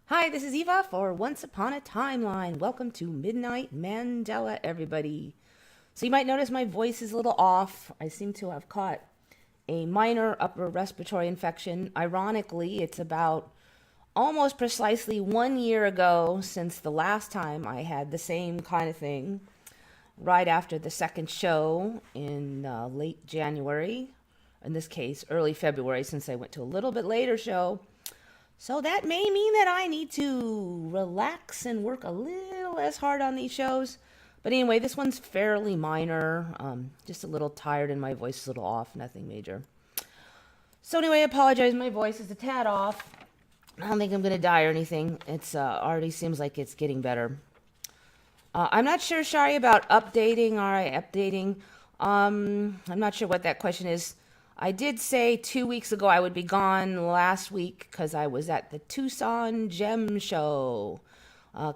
Hi, this is Eva for Once Upon a Timeline. Welcome to Midnight Mandela, everybody. So you might notice my voice is a little off. I seem to have caught a minor upper respiratory infection. Ironically, it's about almost precisely 1 year ago since the last time I had the same kind of thing, right after the second show in late January. In this case, early February, since I went to a little bit later show. So that may mean that I need to relax and work a little less hard on these shows. But anyway, this one's fairly minor. Just a little tired and my voice is a little off. Nothing major. So anyway, I apologize. My voice is a tad off. I don't think I'm going to die or anything. It's already seems like it's getting better. I'm not sure, Shari, about updating. All right, updating. I'm not sure what that question is. I did say 2 weeks ago I would be gone last week because I was at the Tucson Gem Show.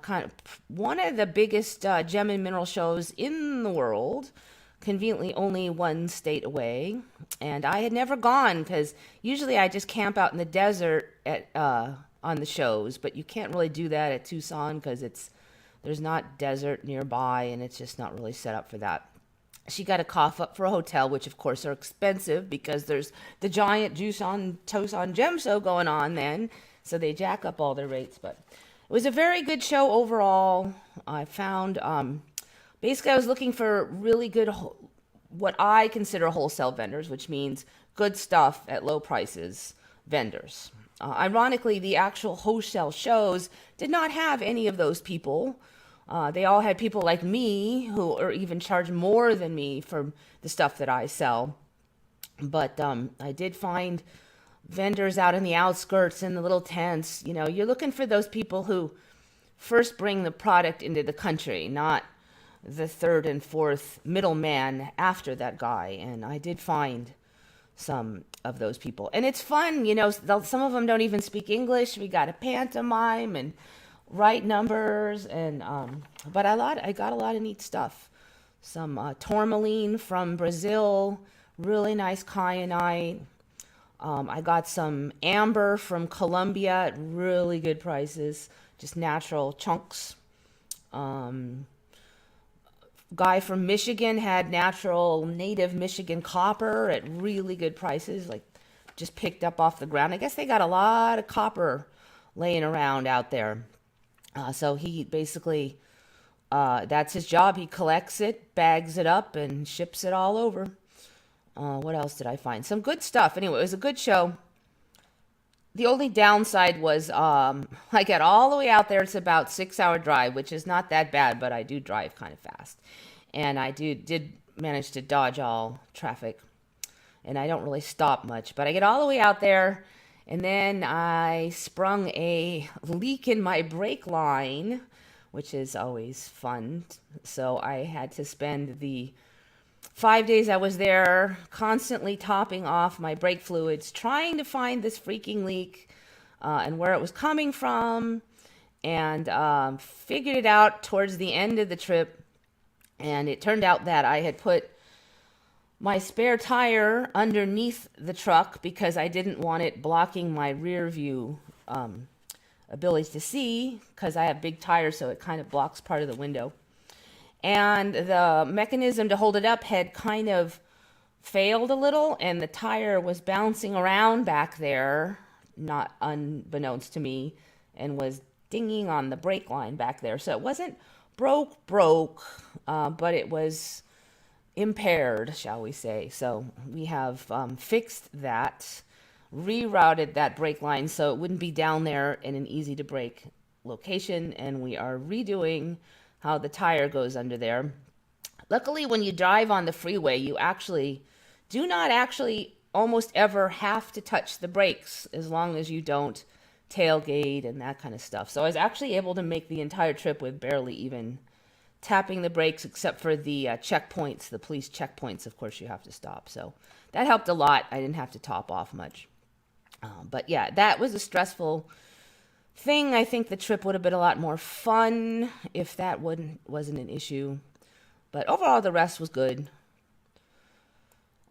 Kind of one of the biggest gem and mineral shows in the world, conveniently only one state away. And I had never gone because usually I just camp out in the desert at on the shows, but you can't really do that at Tucson because there's not desert nearby and it's just not really set up for that. She got a cough up for a hotel, which of course are expensive because there's the giant Tucson Gem Show going on then. So they jack up all their rates. But it was a very good show overall. I found, basically I was looking for really good, what I consider wholesale vendors, which means good stuff at low prices vendors. Ironically, the actual wholesale shows did not have any of those people. They all had people like me who are even charge more than me for the stuff that I sell. But I did find vendors out in the outskirts in the little tents. You know, you're looking for those people who first bring the product into the country, not the third and fourth middleman after that guy. And I did find some of those people. And it's fun, you know, some of them don't even speak English. We got a pantomime and right numbers and but I got a lot of neat stuff. Some tourmaline from Brazil, really nice kyanite. I got some amber from Colombia at really good prices, just natural chunks. Guy from Michigan had natural native Michigan copper at really good prices, like just picked up off the ground. I guess they got a lot of copper laying around out there. So he basically, that's his job. He collects it, bags it up, and ships it all over. What else did I find? Some good stuff. Anyway, it was a good show. The only downside was I got all the way out there. It's about 6 hour drive, which is not that bad, but I do drive kind of fast. And I did manage to dodge all traffic. And I don't really stop much. But I get all the way out there. And then I sprung a leak in my brake line, which is always fun. So I had to spend the 5 days I was there constantly topping off my brake fluids, trying to find this freaking leak and where it was coming from. And figured it out towards the end of the trip. And it turned out that I had put my spare tire underneath the truck because I didn't want it blocking my rear view ability to see because I have big tires, so it kind of blocks part of the window. And the mechanism to hold it up had kind of failed a little, and the tire was bouncing around back there, not unbeknownst to me, and was dinging on the brake line back there. So it wasn't broke, but it was impaired, shall we say. So we have fixed that, rerouted that brake line so it wouldn't be down there in an easy to brake location, and we are redoing how the tire goes under there. Luckily, when you drive on the freeway, you actually do not almost ever have to touch the brakes as long as you don't tailgate and that kind of stuff. So I was actually able to make the entire trip with barely even tapping the brakes, except for the checkpoints, the police checkpoints. Of course, you have to stop. So that helped a lot. I didn't have to top off much. But yeah, that was a stressful thing. I think the trip would have been a lot more fun if that wasn't an issue. But overall, the rest was good.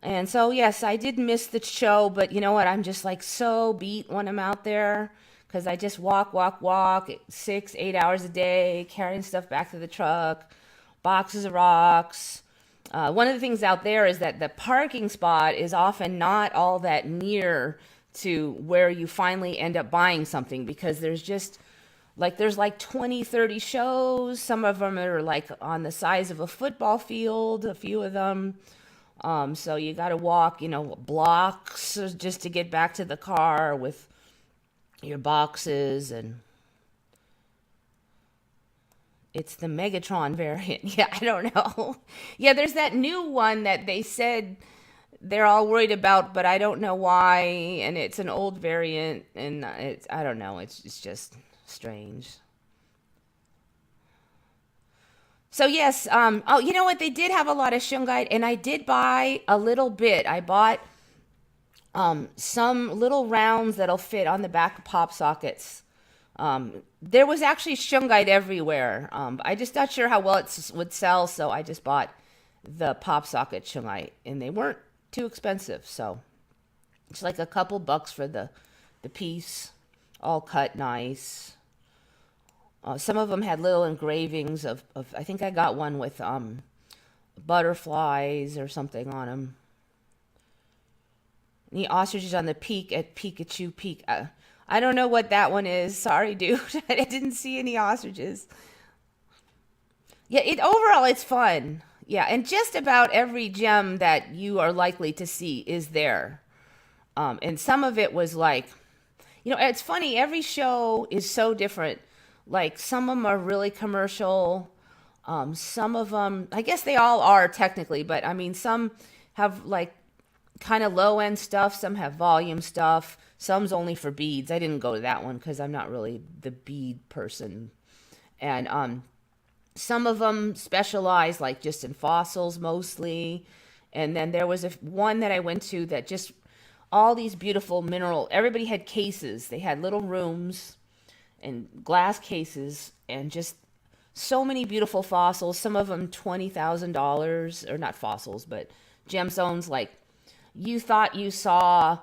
And so, yes, I did miss the show, but you know what? I'm just like so beat when I'm out there because I just walk 6, 8 hours a day, carrying stuff back to the truck, boxes of rocks. One of the things out there is that the parking spot is often not all that near to where you finally end up buying something, because there's like 20, 30 shows. Some of them are like on the size of a football field, a few of them. So you got to walk, blocks just to get back to the car with your boxes. And it's the Megatron variant. Yeah, I don't know. Yeah, there's that new one that they said they're all worried about, but I don't know why. And it's an old variant, and I don't know. It's just strange. So yes, oh, you know what? They did have a lot of shungite, and I did buy a little bit. I bought some little rounds that'll fit on the back of pop sockets. There was actually shungite everywhere. I just not sure how well it would sell, so I just bought the pop socket shungite, and they weren't too expensive. So it's like a couple bucks for the piece, all cut nice. Some of them had little engravings of I think I got one with butterflies or something on them. The ostriches on the peak at Pikachu Peak. I don't know what that one is. Sorry, dude. I didn't see any ostriches. Yeah, overall it's fun. Yeah, and just about every gem that you are likely to see is there. And some of it was like, it's funny. Every show is so different. Like, some of them are really commercial. Some of them, I guess they all are technically, but I mean, some have like kind of low end stuff. Some have volume stuff. Some's only for beads. I didn't go to that one because I'm not really the bead person. And some of them specialize like just in fossils mostly. And then there was one that I went to that just all these beautiful mineral. Everybody had cases. They had little rooms and glass cases, and just so many beautiful fossils. Some of them $20,000, or not fossils, but gemstones. Like, you thought you saw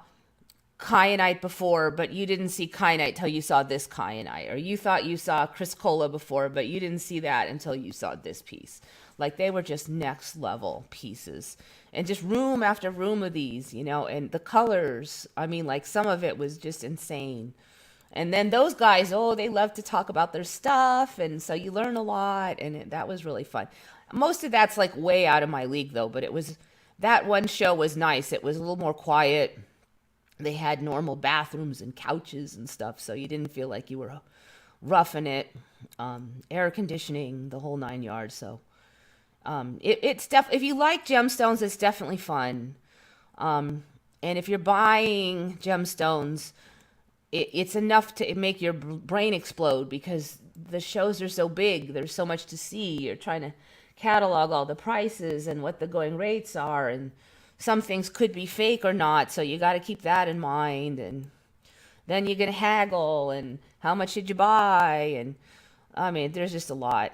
kyanite before, but you didn't see kyanite till you saw this kyanite. Or you thought you saw chrysocolla before, but you didn't see that until you saw this piece. Like, they were just next level pieces. And just room after room of these, and the colors. I mean, like, some of it was just insane. And then those guys, they love to talk about their stuff, and so you learn a lot, and that was really fun. Most of that's like way out of my league, though, but that one show was nice. It was a little more quiet. They had normal bathrooms and couches and stuff, so you didn't feel like you were roughing it. Air conditioning, the whole 9 yards. So if you like gemstones, it's definitely fun. And if you're buying gemstones, it's enough to make your brain explode, because the shows are so big. There's so much to see. You're trying to catalog all the prices and what the going rates are, and some things could be fake or not, so you got to keep that in mind. And then you're going to haggle, and how much did you buy? And I mean, there's just a lot.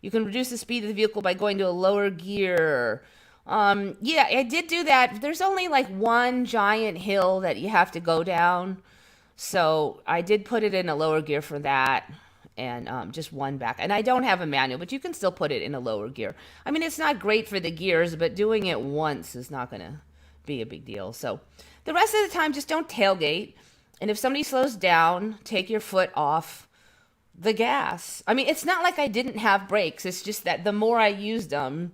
You can reduce the speed of the vehicle by going to a lower gear. Yeah, I did do that. There's only like one giant hill that you have to go down. So I did put it in a lower gear for that, and just one back. And I don't have a manual, but you can still put it in a lower gear. I mean, it's not great for the gears, but doing it once is not going to be a big deal. So the rest of the time, just don't tailgate. And if somebody slows down, take your foot off the gas. I mean, it's not like I didn't have brakes. It's just that the more I used them,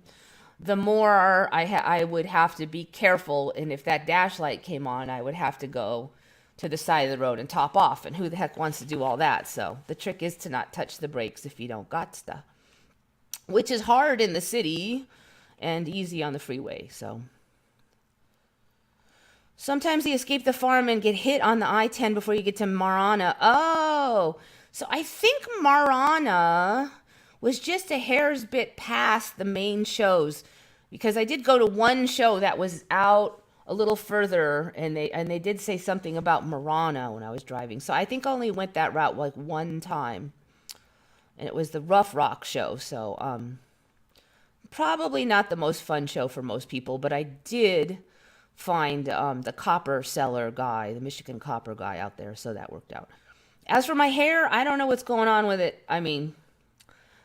the more I would have to be careful. And if that dash light came on, I would have to go to the side of the road and top off. And who the heck wants to do all that? So the trick is to not touch the brakes if you don't got stuff, which is hard in the city and easy on the freeway. So sometimes you escape the farm and get hit on the I-10 before you get to Marana. Oh, so I think Marana was just a hair's bit past the main shows, because I did go to one show that was out a little further, and they did say something about Marana when I was driving. So I think I only went that route like one time, and it was the Rough Rock show. So probably not the most fun show for most people, but I did find the copper seller guy, the Michigan copper guy out there, so that worked out. As for my hair, I don't know what's going on with it. I mean,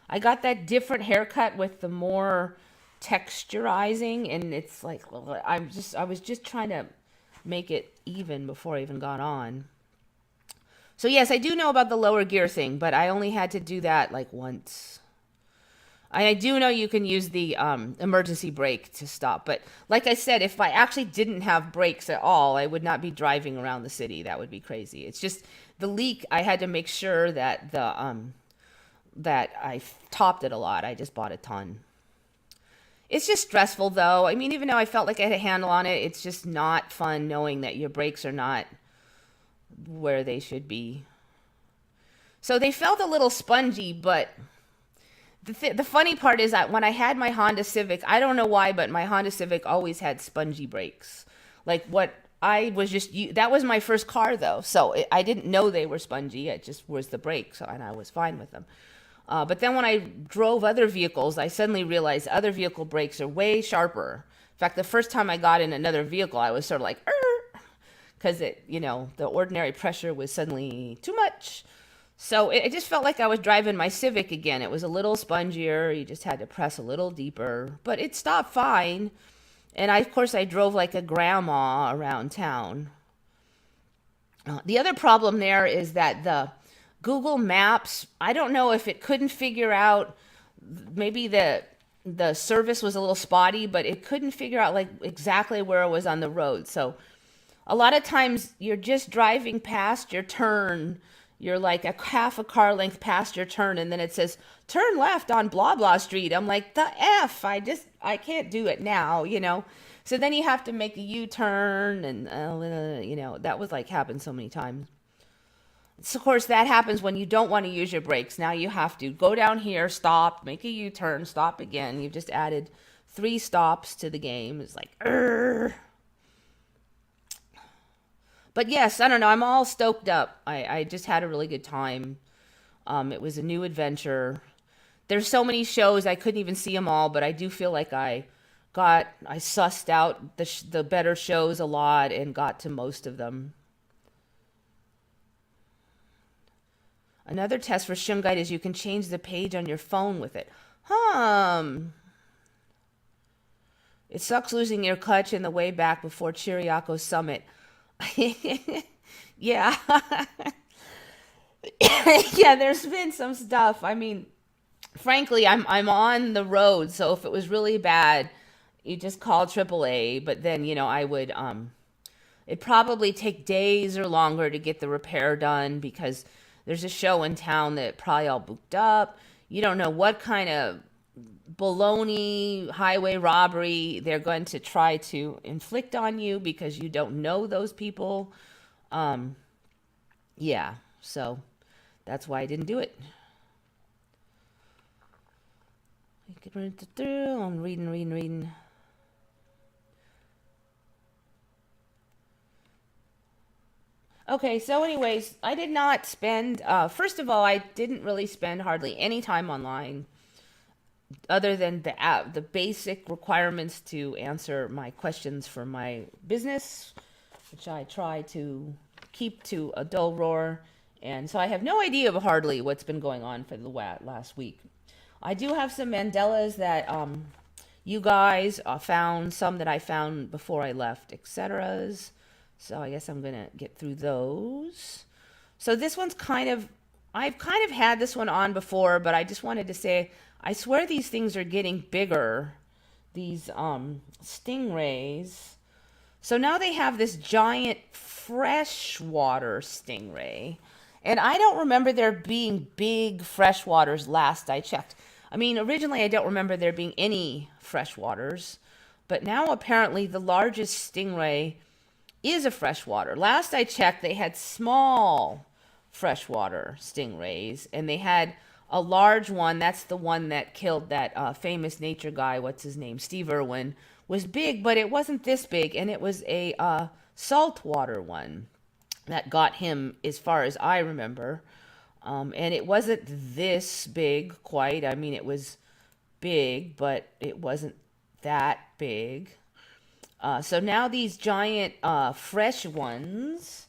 I got that different haircut with the more texturizing, and it's like I was just trying to make it even before I even got on. So yes, I do know about the lower gear thing, but I only had to do that like once. I do know you can use the emergency brake to stop, but like I said, if I actually didn't have brakes at all, I would not be driving around the city. That would be crazy. It's just the leak. I had to make sure that that I topped it a lot. I just bought a ton. It's just stressful though. I mean, even though I felt like I had a handle on it, it's just not fun knowing that your brakes are not where they should be. So they felt a little spongy, but the funny part is that when I had my Honda Civic, I don't know why, but my Honda Civic always had spongy brakes. Like what I was just, that was my first car though. So I didn't know they were spongy. It just was the brakes, and I was fine with them. But then when I drove other vehicles, I suddenly realized other vehicle brakes are way sharper. In fact, the first time I got in another vehicle, I was sort of like, because the ordinary pressure was suddenly too much. So it just felt like I was driving my Civic again. It was a little spongier. You just had to press a little deeper, but it stopped fine. And of course, I drove like a grandma around town. The other problem there is that the Google Maps, I don't know if it couldn't figure out, maybe the service was a little spotty, but it couldn't figure out like exactly where it was on the road. So a lot of times you're just driving past your turn. You're like a half a car length past your turn, and then it says, turn left on blah, blah street. I'm like, the F, I can't do it now, So then you have to make a U-turn, and, that was like happened so many times. So of course, that happens when you don't want to use your brakes. Now you have to go down here, stop, make a U-turn, stop again. You've just added 3 stops to the game. It's like, Urgh. But yes, I don't know. I'm all stoked up. I just had a really good time. It was a new adventure. There's so many shows I couldn't even see them all, but I do feel like I sussed out the better shows a lot and got to most of them. Another test for Shungite is you can change the page on your phone with it. It sucks losing your clutch in the way back before Chiriaco Summit. Yeah. Yeah, there's been some stuff. I mean, frankly, I'm on the road, so if it was really bad, you just call AAA, but then, I would it'd probably take days or longer to get the repair done because there's a show in town that probably all booked up. You don't know what kind of baloney highway robbery they're going to try to inflict on you because you don't know those people. Yeah, so that's why I didn't do it. I'm reading. Okay, so anyways, I did not spend, first of all, I didn't really spend hardly any time online other than the basic requirements to answer my questions for my business, which I try to keep to a dull roar. And so I have no idea of hardly what's been going on for the last week. I do have some Mandelas that you guys found, some that I found before I left, etc. So I guess I'm going to get through those. So this one's I've kind of had this one on before, but I just wanted to say, I swear these things are getting bigger. These Stingrays. So now they have this giant freshwater stingray. And I don't remember there being big freshwaters last I checked. I mean, originally I don't remember there being any freshwaters. But now apparently the largest stingray is a freshwater. Last I checked, they had small freshwater stingrays, and they had a large one. That's the one that killed that famous nature guy. What's his name? Steve Irwin. Was big, but it wasn't this big, and it was a saltwater one that got him, as far as I remember. And it wasn't this big quite. I mean, it was big, but it wasn't that big. So now these giant fresh ones,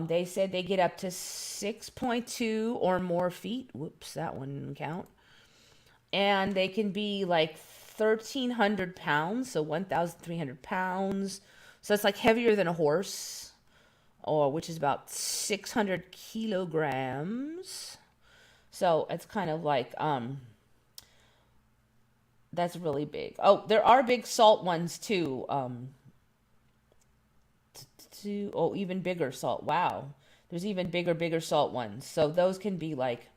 they said they get up to 6.2 or more feet. Whoops, that one didn't count. And they can be like 1,300 pounds, so 1,300 pounds. So it's like heavier than a horse, or which is about 600 kilograms. So it's kind of like that's really big. Oh, there are big salt ones too. Even bigger salt. Wow. There's even bigger salt ones. So those can be like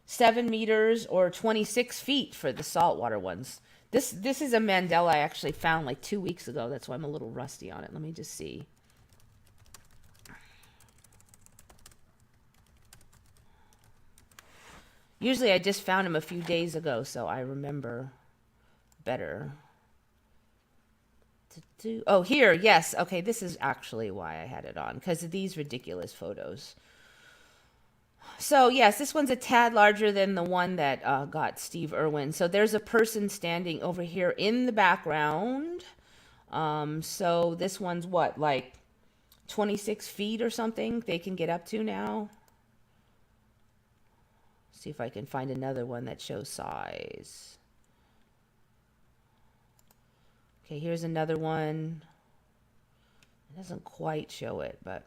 7 meters or 26 feet for the saltwater ones. This is a Mandela I actually found like 2 weeks ago. That's why I'm a little rusty on it. Let me just see. Usually I just found him a few days ago, so I remember better. Oh, here, yes. Okay, this is actually why I had it on, because of these ridiculous photos. So, yes, this one's a tad larger than the one that got Steve Irwin. So there's a person standing over here in the background. So this one's what, like 26 feet or something they can get up to now? See if I can find another one that shows size. Okay, here's another one. It doesn't quite show it, but...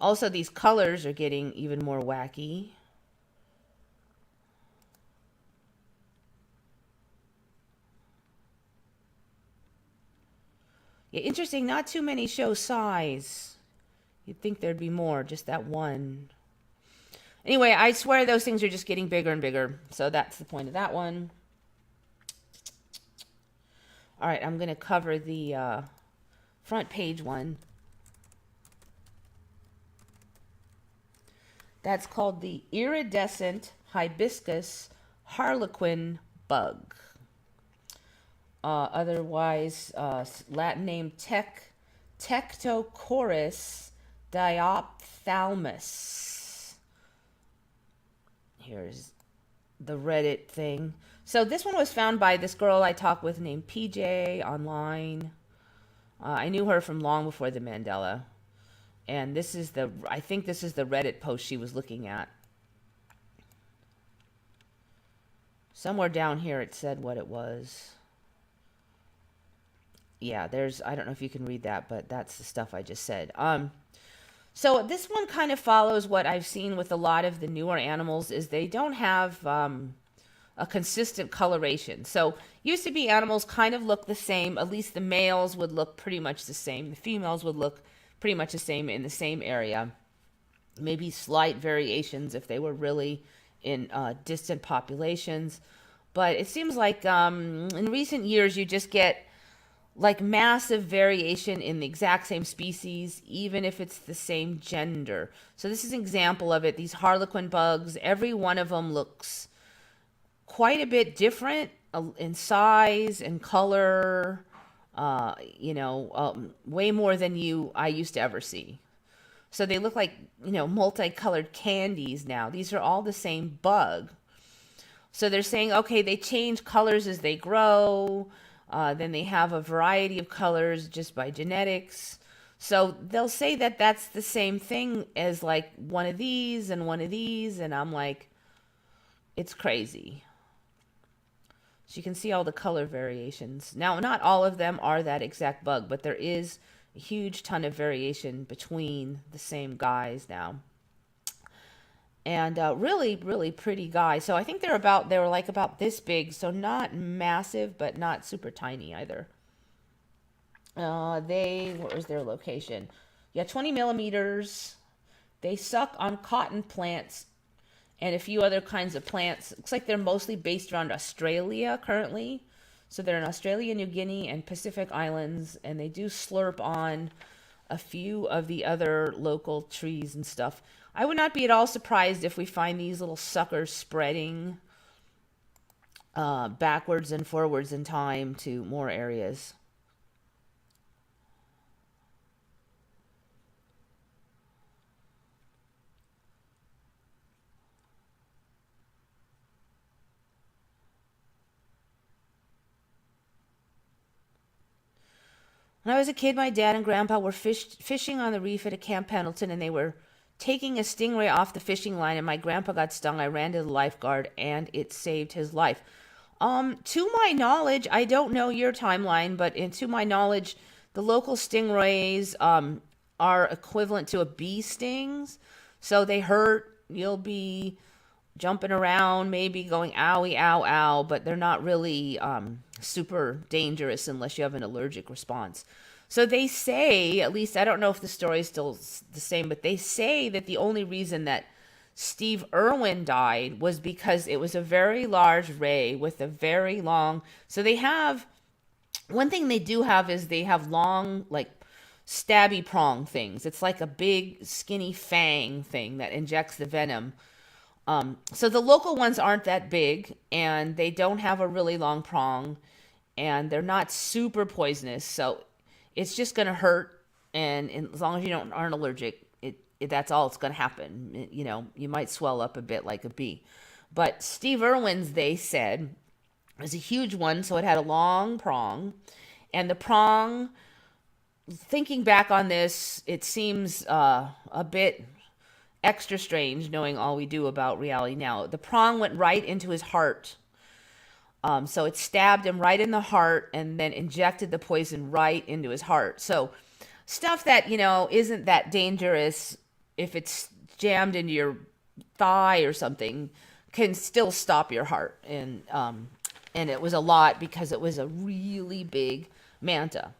Also, these colors are getting even more wacky. Yeah, interesting, not too many show size. You'd think there'd be more, just that one. Anyway, I swear those things are just getting bigger and bigger. So that's the point of that one. All right, I'm going to cover the front page one. That's called the iridescent Hibiscus Harlequin Bug. Otherwise, Latin name Tectocorus diophthalmus. Here's the Reddit thing. So this one was found by this girl I talked with named PJ online. I knew her from long before the Mandela. And this is I think this is the Reddit post she was looking at. Somewhere down here it said what it was. Yeah, I don't know if you can read that, but that's the stuff I just said. So this one kind of follows what I've seen with a lot of the newer animals is they don't have a consistent coloration. So used to be animals kind of look the same. At least the males would look pretty much the same. The females would look pretty much the same in the same area. Maybe slight variations if they were really in distant populations. But it seems like in recent years you just get like massive variation in the exact same species, even if it's the same gender. So this is an example of it. These Harlequin bugs, every one of them looks quite a bit different in size and color, way more than I used to ever see. So they look like, multicolored candies now. These are all the same bug. So they're saying, okay, they change colors as they grow. Then they have a variety of colors just by genetics. So they'll say that that's the same thing as like one of these and one of these. And I'm like, it's crazy. So you can see all the color variations. Now, not all of them are that exact bug, but there is a huge ton of variation between the same guys now. And really, really pretty guys. So I think they were like about this big. So not massive, but not super tiny either. What was their location? Yeah, 20 millimeters. They suck on cotton plants and a few other kinds of plants. Looks like they're mostly based around Australia currently. So they're in Australia, New Guinea, and Pacific Islands. And they do slurp on a few of the other local trees and stuff. I would not be at all surprised if we find these little suckers spreading backwards and forwards in time to more areas. When I was a kid, my dad and grandpa were fishing on the reef at a Camp Pendleton, and they were taking a stingray off the fishing line, and my grandpa got stung. I ran to the lifeguard, and it saved his life. To my knowledge, I don't know your timeline, but to my knowledge, the local stingrays are equivalent to a bee stings. So they hurt. You'll be jumping around, maybe going owie, ow, ow, but they're not really super dangerous unless you have an allergic response. So they say, at least I don't know if the story is still the same, but they say that the only reason that Steve Irwin died was because it was a very large ray with a very long. So they have, one thing they do have is they have long, like stabby prong things. It's like a big skinny fang thing that injects the venom. So the local ones aren't that big, and they don't have a really long prong, and they're not super poisonous. So it's just going to hurt, and as long as you aren't allergic, that's all it's going to happen. You know, you might swell up a bit like a bee. But Steve Irwin's, they said, was a huge one, so it had a long prong. And the prong, thinking back on this, it seems a bit extra strange knowing all we do about reality now. The prong went right into his heart. So it stabbed him right in the heart and then injected the poison right into his heart. So stuff that, you know, isn't that dangerous, if it's jammed into your thigh or something, can still stop your heart. And it was a lot because it was a really big manta.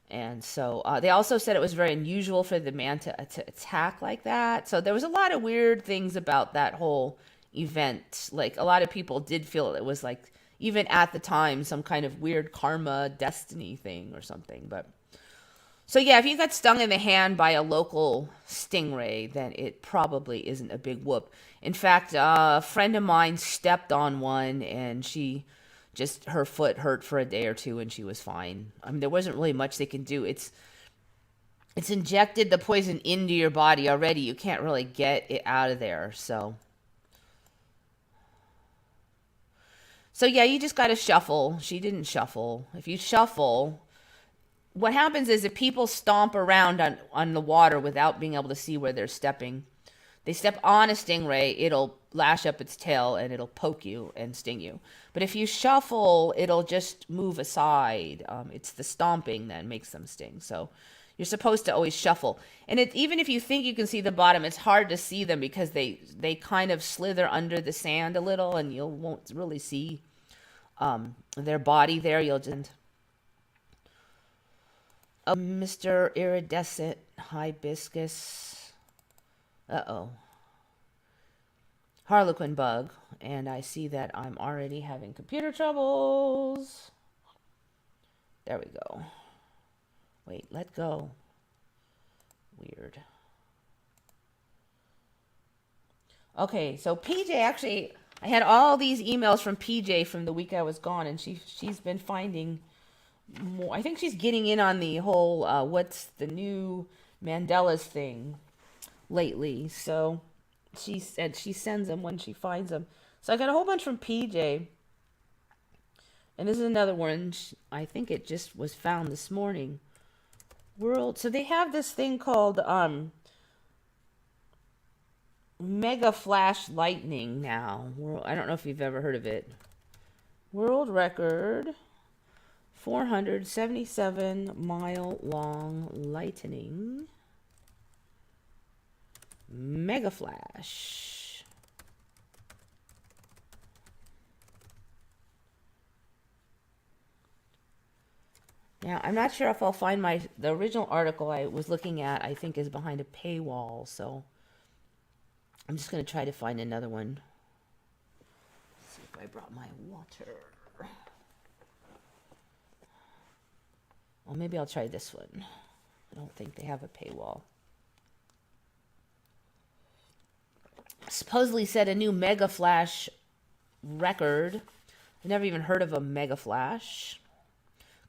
And so they also said it was very unusual for the manta to attack like that. So there was a lot of weird things about that whole event. Like, a lot of people did feel it was like, even at the time, some kind of weird karma destiny thing or something. But so yeah, if you got stung in the hand by a local stingray, then it probably isn't a big whoop. In fact, a friend of mine stepped on one, and her foot hurt for a day or two, and she was fine. I mean, there wasn't really much they can do. It's injected the poison into your body already. You can't really get it out of there. So yeah, you just got to shuffle. She didn't shuffle. If you shuffle, what happens is if people stomp around on the water without being able to see where they're stepping, they step on a stingray, it'll lash up its tail and it'll poke you and sting you. But if you shuffle, it'll just move aside. It's the stomping that makes them sting. So you're supposed to always shuffle. And even if you think you can see the bottom, it's hard to see them because they kind of slither under the sand a little, and you won't really see their body there. You'll just... Mr. Iridescent Hibiscus. Uh-oh. Harlequin Bug. And I see that I'm already having computer troubles. There we go. Wait, let go. Weird. Okay, so PJ, actually, I had all these emails from PJ from the week I was gone, and she's been finding more. I think she's getting in on the whole what's the new Mandela's thing lately. So she said she sends them when she finds them. So I got a whole bunch from PJ. And this is another one. I think it just was found this morning. So they have this thing called Megaflash lightning now. I don't know if you've ever heard of it. World record 477-mile long lightning. Megaflash. Now, I'm not sure if I'll find the original article I was looking at, I think, is behind a paywall, so I'm just going to try to find another one. Let's see if I brought my water. Well, maybe I'll try this one. I don't think they have a paywall. Supposedly set a new Megaflash record. I've never even heard of a Megaflash.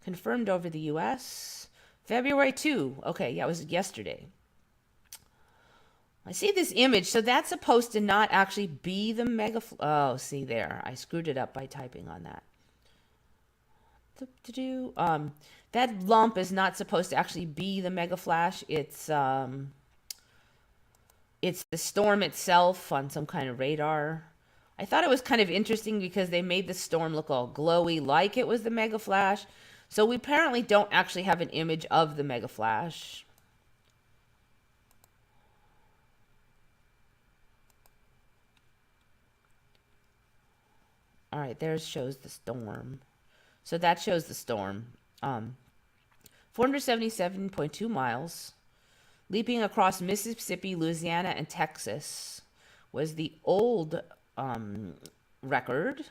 Confirmed over the U.S. February 2. Okay, yeah, it was yesterday. I see this image, so that's supposed to not actually be the Megaflash. Oh, see there. I screwed it up by typing on that. That lump is not supposed to actually be the Megaflash. It's the storm itself on some kind of radar. I thought it was kind of interesting because they made the storm look all glowy like it was the Megaflash. So we apparently don't actually have an image of the Megaflash. All right, there shows the storm. So that shows the storm. 477.2 miles. Leaping across Mississippi, Louisiana, and Texas was the old record.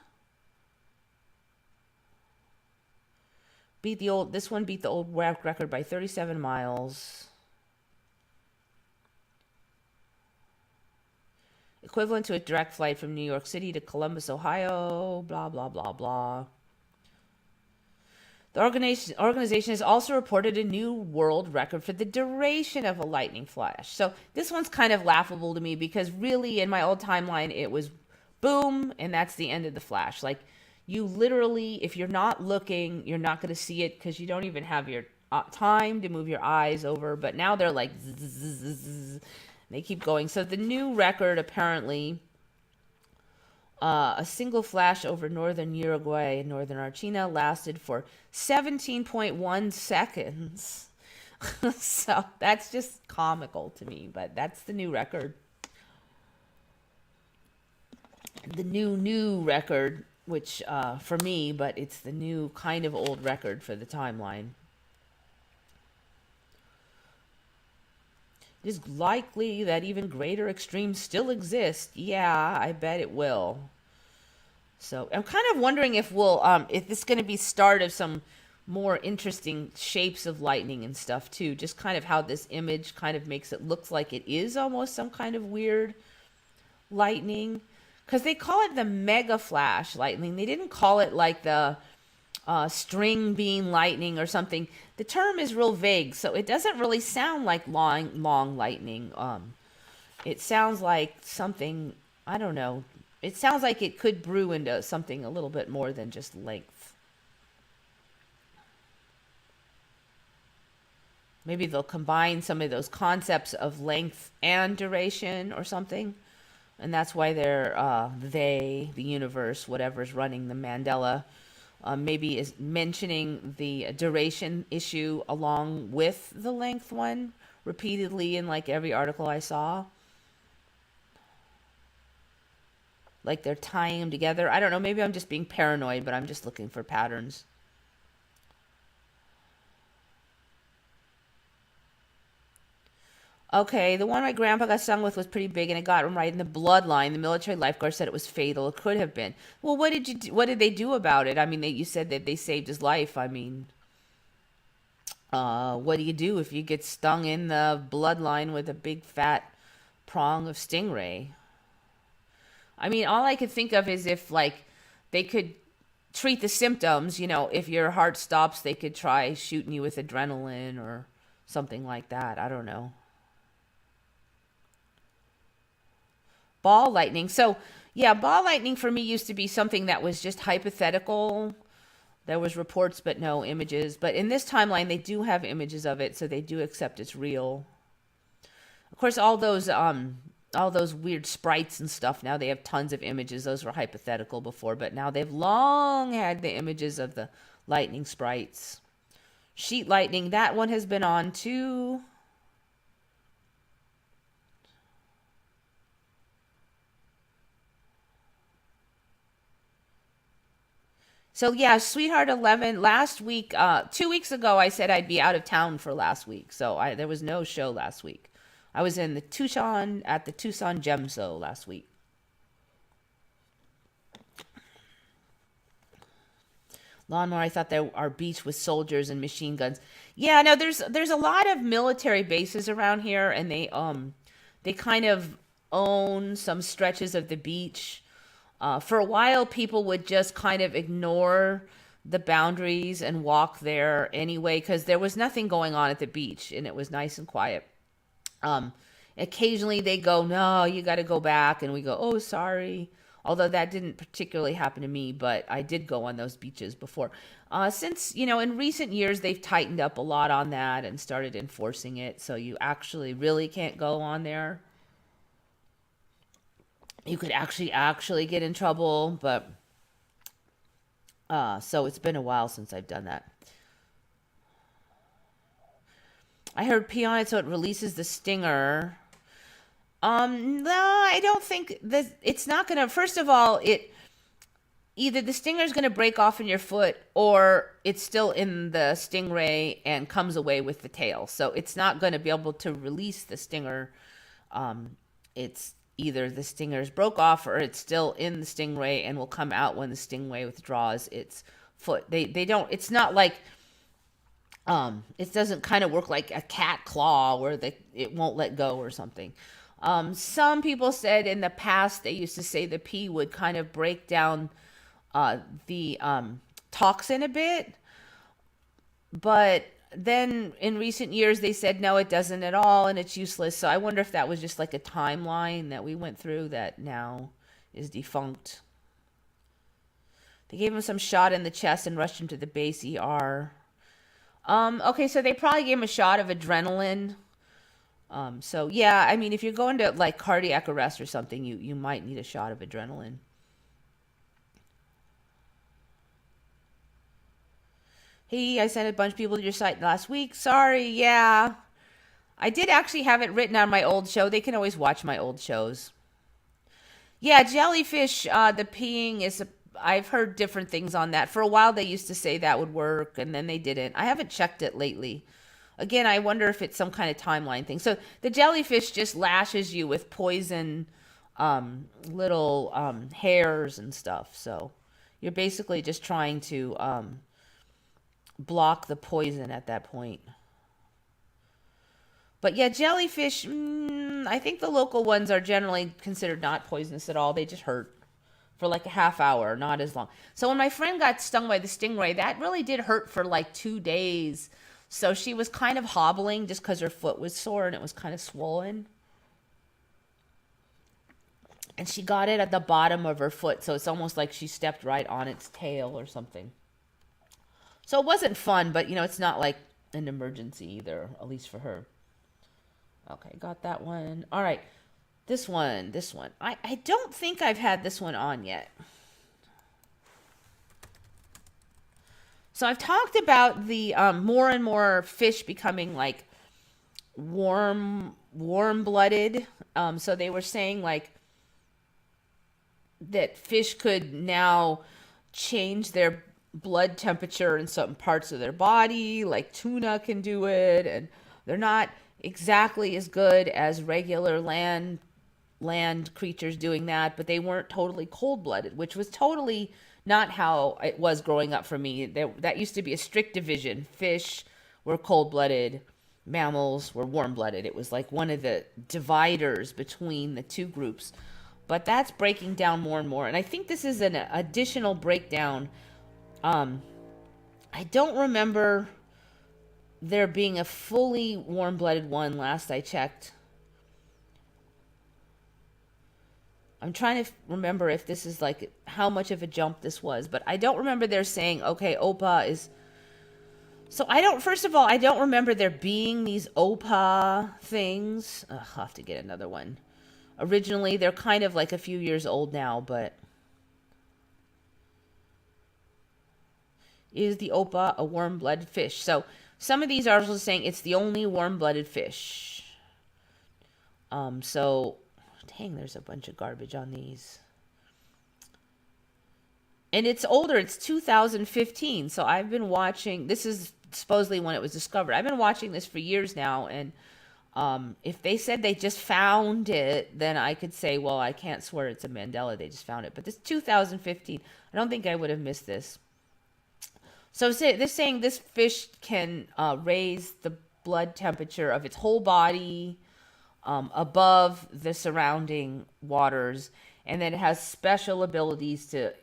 This one beat the old record by 37 miles. Equivalent to a direct flight from New York City to Columbus, Ohio, blah, blah, blah, blah. The organization has also reported a new world record for the duration of a lightning flash. So this one's kind of laughable to me because really in my old timeline, it was boom, and that's the end of the flash. Like you literally, if you're not looking, you're not going to see it because you don't even have your time to move your eyes over. But now they're like, zzz, they keep going. So the new record apparently... a single flash over northern Uruguay and northern Argentina lasted for 17.1 seconds. So that's just comical to me, but that's the new record. The new record, which for me, but it's the new kind of old record for the timeline. It is likely that even greater extremes still exist. Yeah, I bet it will. So I'm kind of wondering if if this is going to be start of some more interesting shapes of lightning and stuff too. Just kind of how this image kind of makes it look like it is almost some kind of weird lightning. Because they call it the Megaflash lightning. They didn't call it like the string beam lightning or something. The term is real vague, so it doesn't really sound like long lightning. It sounds like something, I don't know. It sounds like it could brew into something a little bit more than just length. Maybe they'll combine some of those concepts of length and duration or something. And that's why the universe, whatever's running the Mandela, maybe is mentioning the duration issue along with the length one repeatedly in like every article I saw. Like they're tying them together. I don't know. Maybe I'm just being paranoid, but I'm just looking for patterns. Okay, the one my grandpa got stung with was pretty big, and it got him right in the bloodline. The military lifeguard said it was fatal. It could have been. Well, what did they do about it? I mean, you said that they saved his life. I mean, what do you do if you get stung in the bloodline with a big fat prong of stingray? I mean, all I could think of is if, like, they could treat the symptoms, you know, if your heart stops, they could try shooting you with adrenaline or something like that. I don't know. Ball lightning. So, yeah, ball lightning for me used to be something that was just hypothetical. There was reports, but no images. But in this timeline, they do have images of it, so they do accept it's real. Of course, all those weird sprites and stuff, now they have tons of images. Those were hypothetical before, but now they've long had the images of the lightning sprites. Sheet lightning, that one has been on too. So yeah, Sweetheart 11, last week, 2 weeks ago, I said I'd be out of town for last week. So there was no show last week. I was in the Tucson Gem Show last week. Lawnmower, I thought our beach was soldiers and machine guns. Yeah, no, there's a lot of military bases around here, and they kind of own some stretches of the beach. For a while, people would just kind of ignore the boundaries and walk there anyway, because there was nothing going on at the beach, and it was nice and quiet. Occasionally they go, no, you got to go back. And we go, oh, sorry. Although that didn't particularly happen to me, but I did go on those beaches before. Since, in recent years, they've tightened up a lot on that and started enforcing it. So you actually really can't go on there. You could actually get in trouble, but so it's been a while since I've done that. I heard pee on it so it releases the stinger. No, I don't think that it's not gonna. First of all, either the stinger is gonna break off in your foot, or it's still in the stingray and comes away with the tail. So it's not gonna be able to release the stinger. It's either the stingers broke off, or it's still in the stingray and will come out when the stingray withdraws its foot. They don't. It's not like. It doesn't kind of work like a cat claw where it won't let go or something. Some people said in the past they used to say the pee would kind of break down the toxin a bit, but then in recent years they said no, it doesn't at all and it's useless. So I wonder if that was just like a timeline that we went through that now is defunct. They gave him some shot in the chest and rushed him to the base ER. Okay, so they probably gave him a shot of adrenaline. So yeah, I mean, if you're going to like cardiac arrest or something, you might need a shot of adrenaline. Hey, I sent a bunch of people to your site last week. Sorry, yeah. I did actually have it written on my old show. They can always watch my old shows. Yeah, jellyfish, the peeing is I've heard different things on that. For a while, they used to say that would work, and then they didn't. I haven't checked it lately. Again, I wonder if it's some kind of timeline thing. So the jellyfish just lashes you with poison little hairs and stuff. So you're basically just trying to block the poison at that point. But yeah, jellyfish, I think the local ones are generally considered not poisonous at all. They just hurt for like a half hour, not as long. So when my friend got stung by the stingray, that really did hurt for like 2 days. So she was kind of hobbling just because her foot was sore and it was kind of swollen. And she got it at the bottom of her foot, so it's almost like she stepped right on its tail or something. So it wasn't fun, but it's not like an emergency either, at least for her. Okay, got that one. All right. This one. I don't think I've had this one on yet. So I've talked about the more and more fish becoming like warm-blooded. So they were saying like that fish could now change their blood temperature in certain parts of their body, like tuna can do it, and they're not exactly as good as regular land creatures doing that, but they weren't totally cold-blooded, which was totally not how it was growing up for me. That used to be a strict division. Fish were cold-blooded, mammals were warm-blooded. It was like one of the dividers between the two groups. But that's breaking down more and more. And I think this is an additional breakdown. I don't remember there being a fully warm-blooded one last I checked. I'm trying to remember if this is like how much of a jump this was, but I don't remember they're saying, okay, OPA is. So first of all, I don't remember there being these OPA things. I'll have to get another one. Originally, they're kind of like a few years old now, but is the OPA a warm-blooded fish? So some of these articles are saying it's the only warm-blooded fish. So, dang, there's a bunch of garbage on these. And it's older. It's 2015. So I've been watching. This is supposedly when it was discovered. I've been watching this for years now. And if they said they just found it, then I could say, well, I can't swear it's a Mandela. They just found it. But this 2015. I don't think I would have missed this. So they're saying this fish can raise the blood temperature of its whole body above the surrounding waters, and then it has special abilities to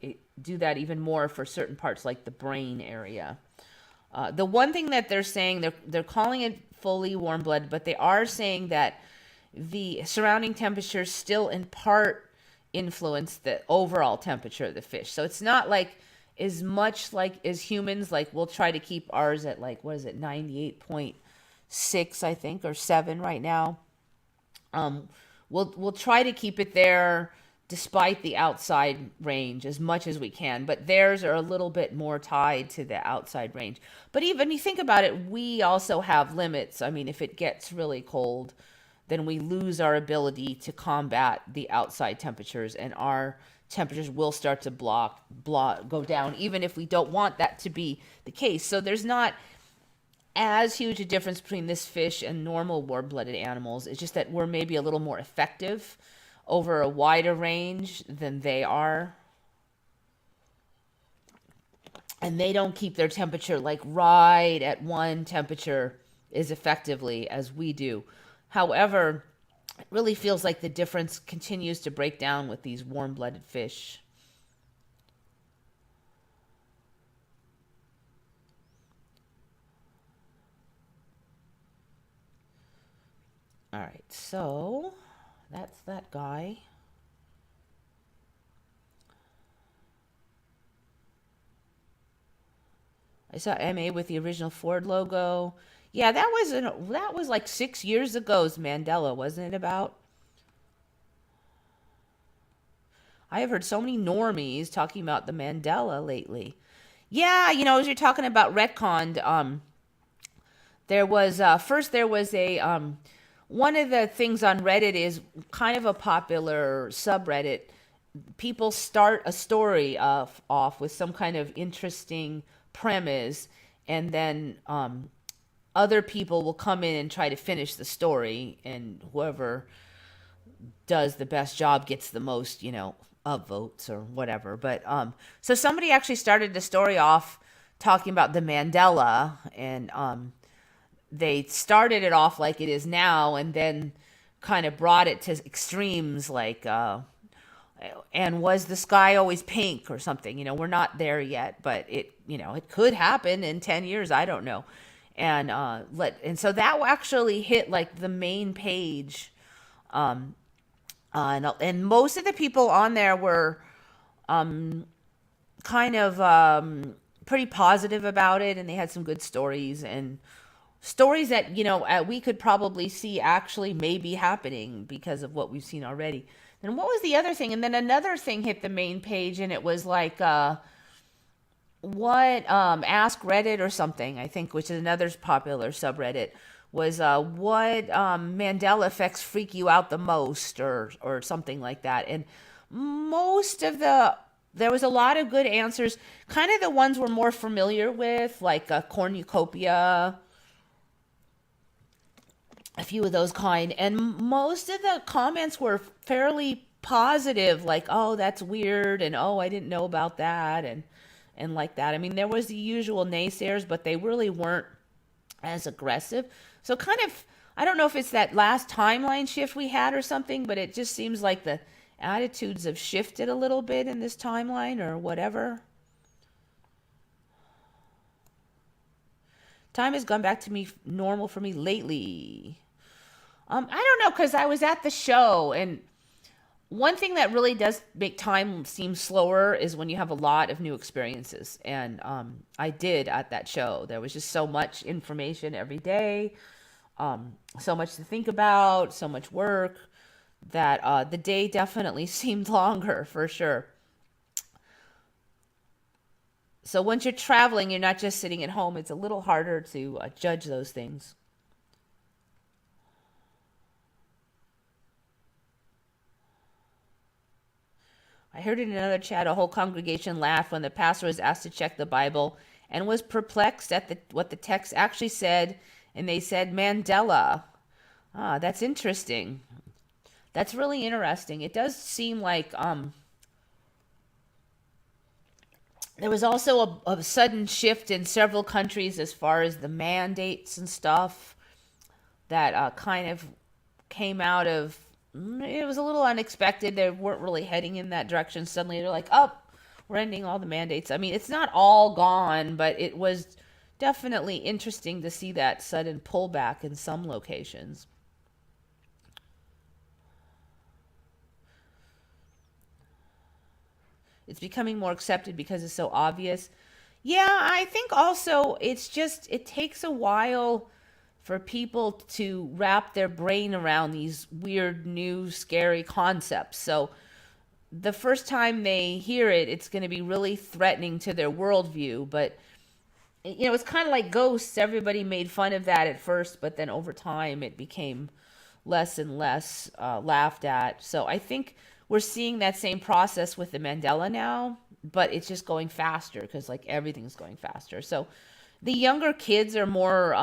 do that even more for certain parts like the brain area. The one thing that they're saying, they're calling it fully warm-blooded, but they are saying that the surrounding temperature still in part influence the overall temperature of the fish. So it's not like as much like as humans, like we'll try to keep ours at like, what is it, 98.6, I think, or 7 right now. We'll try to keep it there despite the outside range as much as we can, but theirs are a little bit more tied to the outside range. But even you think about it, we also have limits. I mean, if it gets really cold, then we lose our ability to combat the outside temperatures, and our temperatures will start to go down, even if we don't want that to be the case. So there's not as huge a difference between this fish and normal warm-blooded animals. It's just that we're maybe a little more effective over a wider range than they are. And they don't keep their temperature like right at one temperature as effectively as we do. However, it really feels like the difference continues to break down with these warm-blooded fish. All right, so that's that guy. I saw MA with the original Ford logo. Yeah, that was like 6 years ago's Mandela, wasn't it about? I have heard so many normies talking about the Mandela lately. Yeah, as you're talking about retconned, there was first there was a one of the things on Reddit is kind of a popular subreddit. People start a story off with some kind of interesting premise, and then other people will come in and try to finish the story, and whoever does the best job gets the most, upvotes or whatever. But so somebody actually started the story off talking about the Mandela, and they started it off like it is now, and then kind of brought it to extremes like, and was the sky always pink or something? We're not there yet, but it could happen in 10 years. I don't know. And so that actually hit like the main page. And most of the people on there were kind of pretty positive about it, and they had some good stories and stories that we could probably see actually maybe happening because of what we've seen already. And what was the other thing? And then another thing hit the main page, and it was like what Ask Reddit or something, I think, which is another popular subreddit, was what Mandela effects freak you out the most, or something like that. And there was a lot of good answers, kind of the ones we're more familiar with, like cornucopia, a few of those kind. And most of the comments were fairly positive, like, oh, that's weird, and oh, I didn't know about that, and like that. I mean, there was the usual naysayers, but they really weren't as aggressive. So kind of, I don't know if it's that last timeline shift we had or something, but it just seems like the attitudes have shifted a little bit in this timeline or whatever. Time has gone back to me normal for me lately. I don't know, because I was at the show, and one thing that really does make time seem slower is when you have a lot of new experiences. And I did at that show. There was just so much information every day, so much to think about, so much work, that the day definitely seemed longer for sure. So once you're traveling, you're not just sitting at home. It's a little harder to judge those things. I heard in another chat a whole congregation laughed when the pastor was asked to check the Bible and was perplexed at what the text actually said, and they said Mandela. Ah, that's interesting. That's really interesting. It does seem like there was also a sudden shift in several countries as far as the mandates and stuff that kind of came out of. It was a little unexpected. They weren't really heading in that direction. Suddenly they're like, oh, we're ending all the mandates. I mean, it's not all gone, but it was definitely interesting to see that sudden pullback in some locations. it's becoming more accepted because it's so obvious. Yeah, I think also it's just, it takes a while for people to wrap their brain around these weird, new, scary concepts. So the first time they hear it, it's going to be really threatening to their worldview. But, you know, it's kind of like ghosts. Everybody made fun of that at first, but then over time it became less and less laughed at. So I think we're seeing that same process with the Mandela now, but it's just going faster because like everything's going faster. So the younger kids are more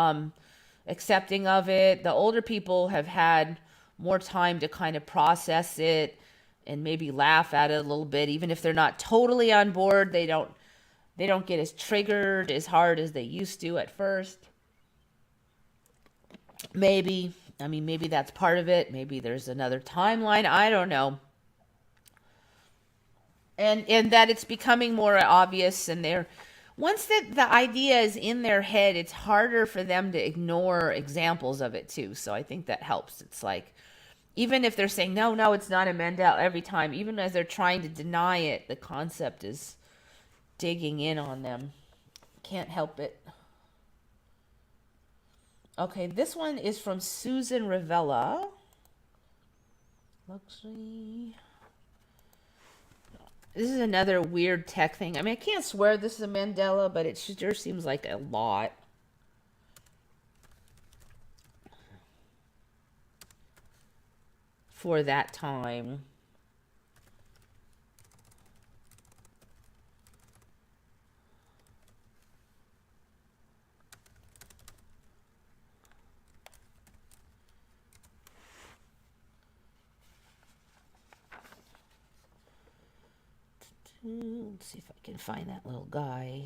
accepting of it. The older people have had more time to kind of process it and maybe laugh at it a little bit. Even if they're not totally on board, they don't get as triggered as hard as they used to at first. Maybe, I mean, maybe that's part of it. Maybe there's another timeline. I don't know. And that it's becoming more obvious, and they're, once the idea is in their head, it's harder for them to ignore examples of it too. So I think that helps. It's like, even if they're saying no, no, it's not a Mandela every time, even as they're trying to deny it, the concept is digging in on them. Can't help it. Okay, this one is from Susan Rivella. Luxury. This is another weird tech thing. I mean, I can't swear this is a Mandela, but it sure seems like a lot. For that time. Let's see if I can find that little guy.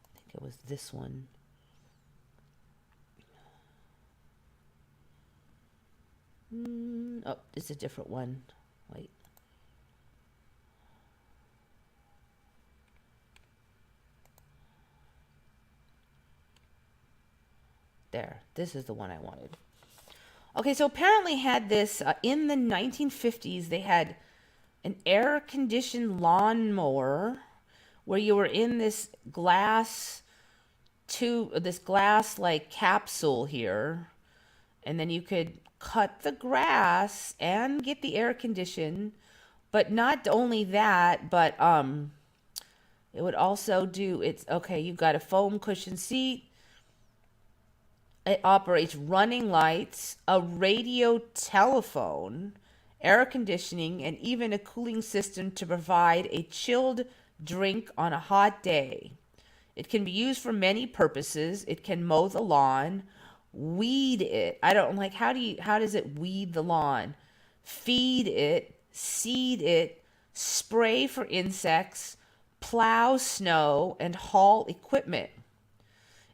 I think it was this one. Oh, it's a different one. Wait. There. This is the one I wanted. Okay, so apparently had this in the 1950s. They had an air-conditioned lawnmower where you were in this glass like capsule here, and then you could cut the grass and get the air conditioned. But not only that, but it would also do, it's okay, you've got a foam cushion seat. It operates running lights, a radio telephone, air conditioning, and even a cooling system to provide a chilled drink on a hot day. It can be used for many purposes. It can mow the lawn, weed it. I don't like, how does it weed the lawn? Feed it, seed it, spray for insects, plow snow, and haul equipment.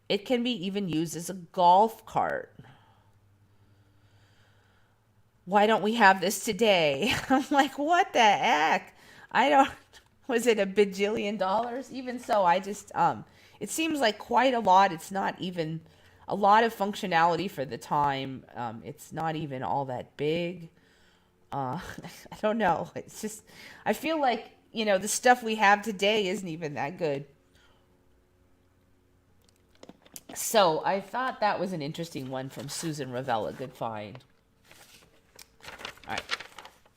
It can be even used as a golf cart. Why don't we have this today? I'm like, what the heck? Was it $1 bajillion? Even so, I just, it seems like quite a lot. It's not even a lot of functionality for the time. It's not even all that big. I don't know. It's just, I feel like, the stuff we have today isn't even that good. So I thought that was an interesting one from Susan Rivella. Good find. All right.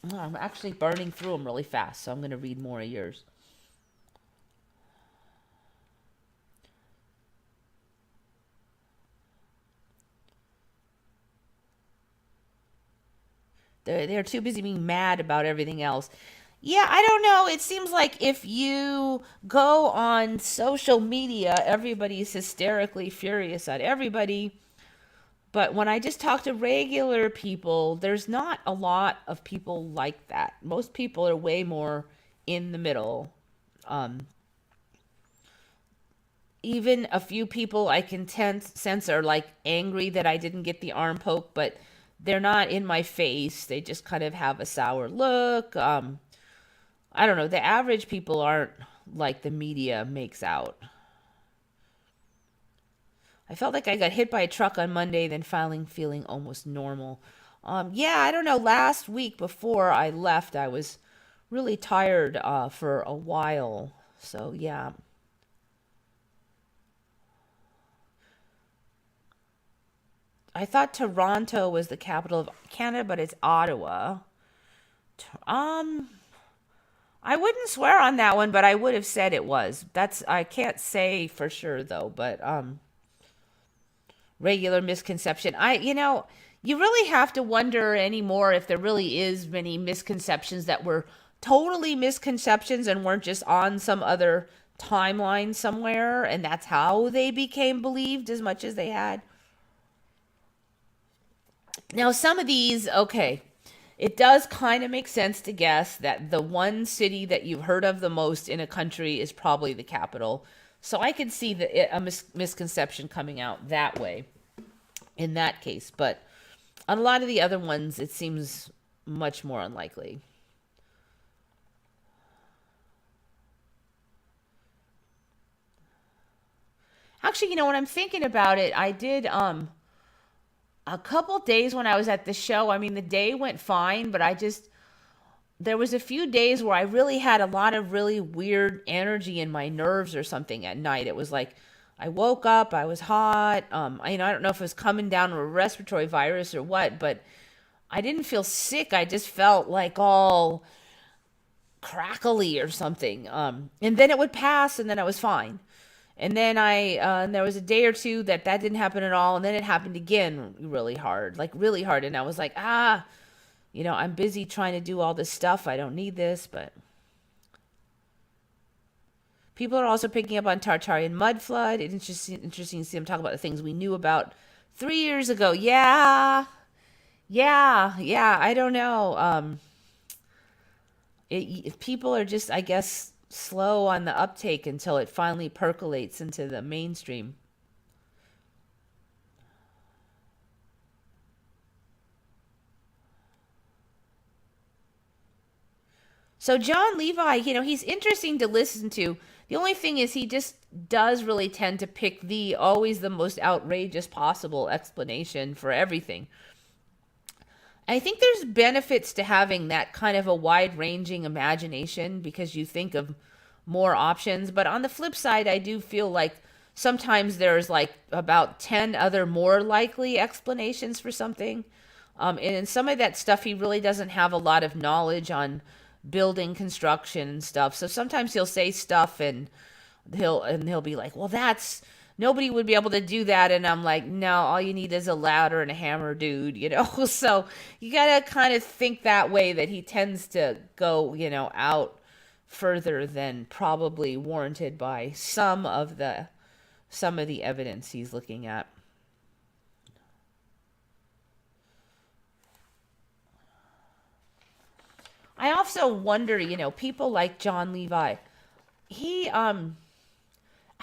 Well, I'm actually burning through them really fast, so I'm going to read more of yours. They're too busy being mad about everything else. Yeah, I don't know. It seems like if you go on social media, everybody's hysterically furious at everybody. But when I just talk to regular people, there's not a lot of people like that. Most people are way more in the middle. Even a few people I can sense are like angry that I didn't get the arm poke, but they're not in my face. They just kind of have a sour look. I don't know. The average people aren't like the media makes out. I felt like I got hit by a truck on Monday, then feeling almost normal. Yeah, I don't know. Last week before I left, I was really tired for a while. So, yeah. I thought Toronto was the capital of Canada, but it's Ottawa. Um, I wouldn't swear on that one, but I would have said it was. That's I can't say for sure though, but regular misconception. You really have to wonder anymore if there really is many misconceptions that were totally misconceptions and weren't just on some other timeline somewhere and that's how they became believed as much as they had. Now, some of these, okay, it does kind of make sense to guess that the one city that you've heard of the most in a country is probably the capital. So I could see a misconception coming out that way in that case. But on a lot of the other ones, it seems much more unlikely. Actually, when I'm thinking about it, I did a couple days when I was at the show. I mean, the day went fine, but there was a few days where I really had a lot of really weird energy in my nerves or something at night. It was like I woke up, I was hot. I don't know if it was coming down with a respiratory virus or what, but I didn't feel sick. I just felt like all crackly or something. And then it would pass, and then I was fine. And then there was a day or two that didn't happen at all, and then it happened again really hard, like really hard. And I was like, I'm busy trying to do all this stuff. I don't need this, but people are also picking up on Tartarian mud flood. It's interesting to see them talk about the things we knew about 3 years ago. Yeah. I don't know. People are just, I guess, slow on the uptake until it finally percolates into the mainstream. So John Levi, he's interesting to listen to. The only thing is he just does really tend to pick the always the most outrageous possible explanation for everything. I think there's benefits to having that kind of a wide-ranging imagination because you think of more options. But on the flip side, I do feel like sometimes there's like about 10 other more likely explanations for something. And in some of that stuff, he really doesn't have a lot of knowledge on building construction and stuff. So sometimes he'll say stuff and he'll be like, well, that's nobody would be able to do that. And I'm like, no, all you need is a ladder and a hammer, dude. So you got to kind of think that way, that he tends to go, out further than probably warranted by some of the evidence he's looking at. I also wonder, people like John Levi, he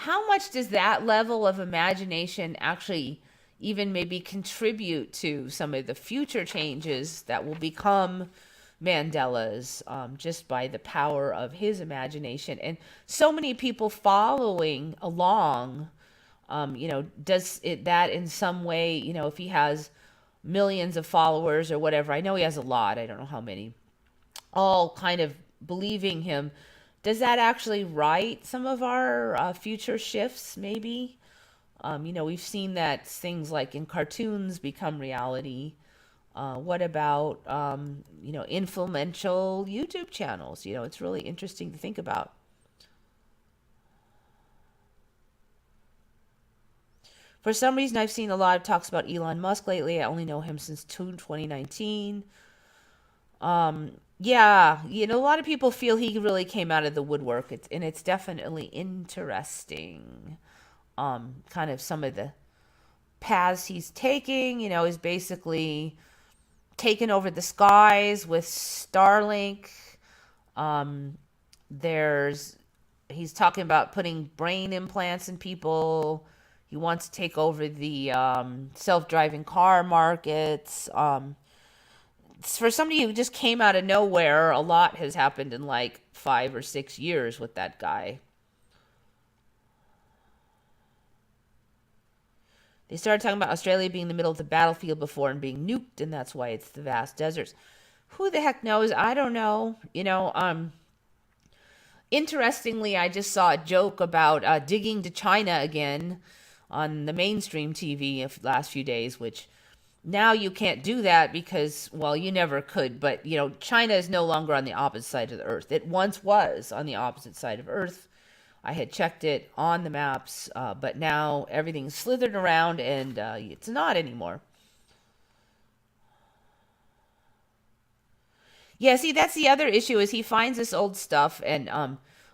how much does that level of imagination actually even maybe contribute to some of the future changes that will become Mandela's, just by the power of his imagination and so many people following along? Does it that in some way, if he has millions of followers or whatever, I know he has a lot, I don't know how many, all kind of believing him, does that actually right some of our future shifts, maybe? We've seen that things like in cartoons become reality. What about, influential YouTube channels? It's really interesting to think about. For some reason, I've seen a lot of talks about Elon Musk lately. I only know him since 2019. Yeah, a lot of people feel he really came out of the woodwork, and it's definitely interesting. Kind of some of the paths he's taking, is basically taken over the skies with Starlink. There's He's talking about putting brain implants in people. He wants to take over the self-driving car markets. For somebody who just came out of nowhere, a lot has happened in like 5 or 6 years with that guy. They started talking about Australia being in the middle of the battlefield before and being nuked, and that's why it's the vast deserts. Who the heck knows? I don't know. Interestingly, I just saw a joke about digging to China again on the mainstream TV of the last few days, which now you can't do that because, well, you never could. But, China is no longer on the opposite side of the earth. It once was on the opposite side of earth. I had checked it on the maps, but now everything's slithered around and it's not anymore. Yeah, see, that's the other issue is he finds this old stuff and,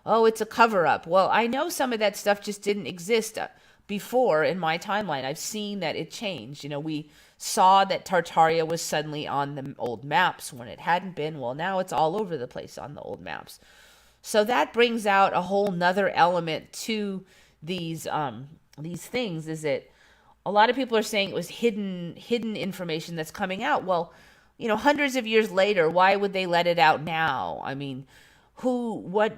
oh, it's a cover up. Well, I know some of that stuff just didn't exist before in my timeline. I've seen that it changed. We saw that Tartaria was suddenly on the old maps when it hadn't been. Well, now it's all over the place on the old maps. So that brings out a whole nother element to these things, is that a lot of people are saying it was hidden information that's coming out. Well, hundreds of years later, why would they let it out now? I mean, what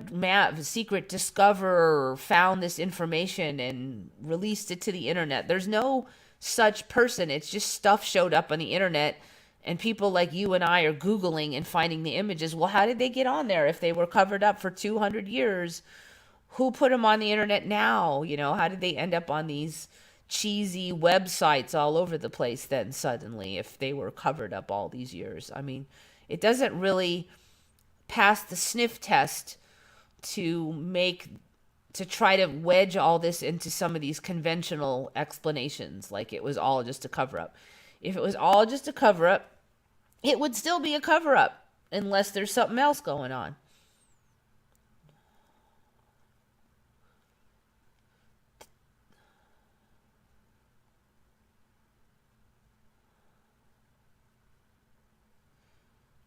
secret discoverer found this information and released it to the internet? There's no such person. It's just stuff showed up on the internet and people like you and I are Googling and finding the images. Well, how did they get on there if they were covered up for 200 years? Who put them on the internet now? How did they end up on these cheesy websites all over the place then suddenly if they were covered up all these years? I mean, it doesn't really pass the sniff test to try to wedge all this into some of these conventional explanations like it was all just a cover up. If it was all just a cover up, it would still be a cover up unless there's something else going on.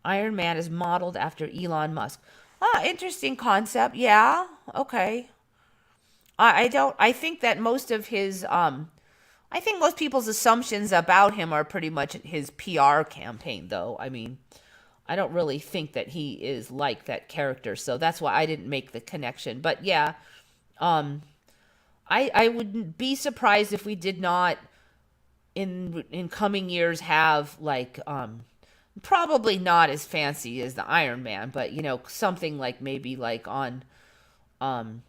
Iron Man is modeled after Elon Musk. Interesting concept. Yeah. Okay. I think that most of his, I think most people's assumptions about him are pretty much his PR campaign, though. I mean, I don't really think that he is like that character, so that's why I didn't make the connection. But yeah, um, I wouldn't be surprised if we did not in coming years have like probably not as fancy as the Iron Man, but something like maybe like on um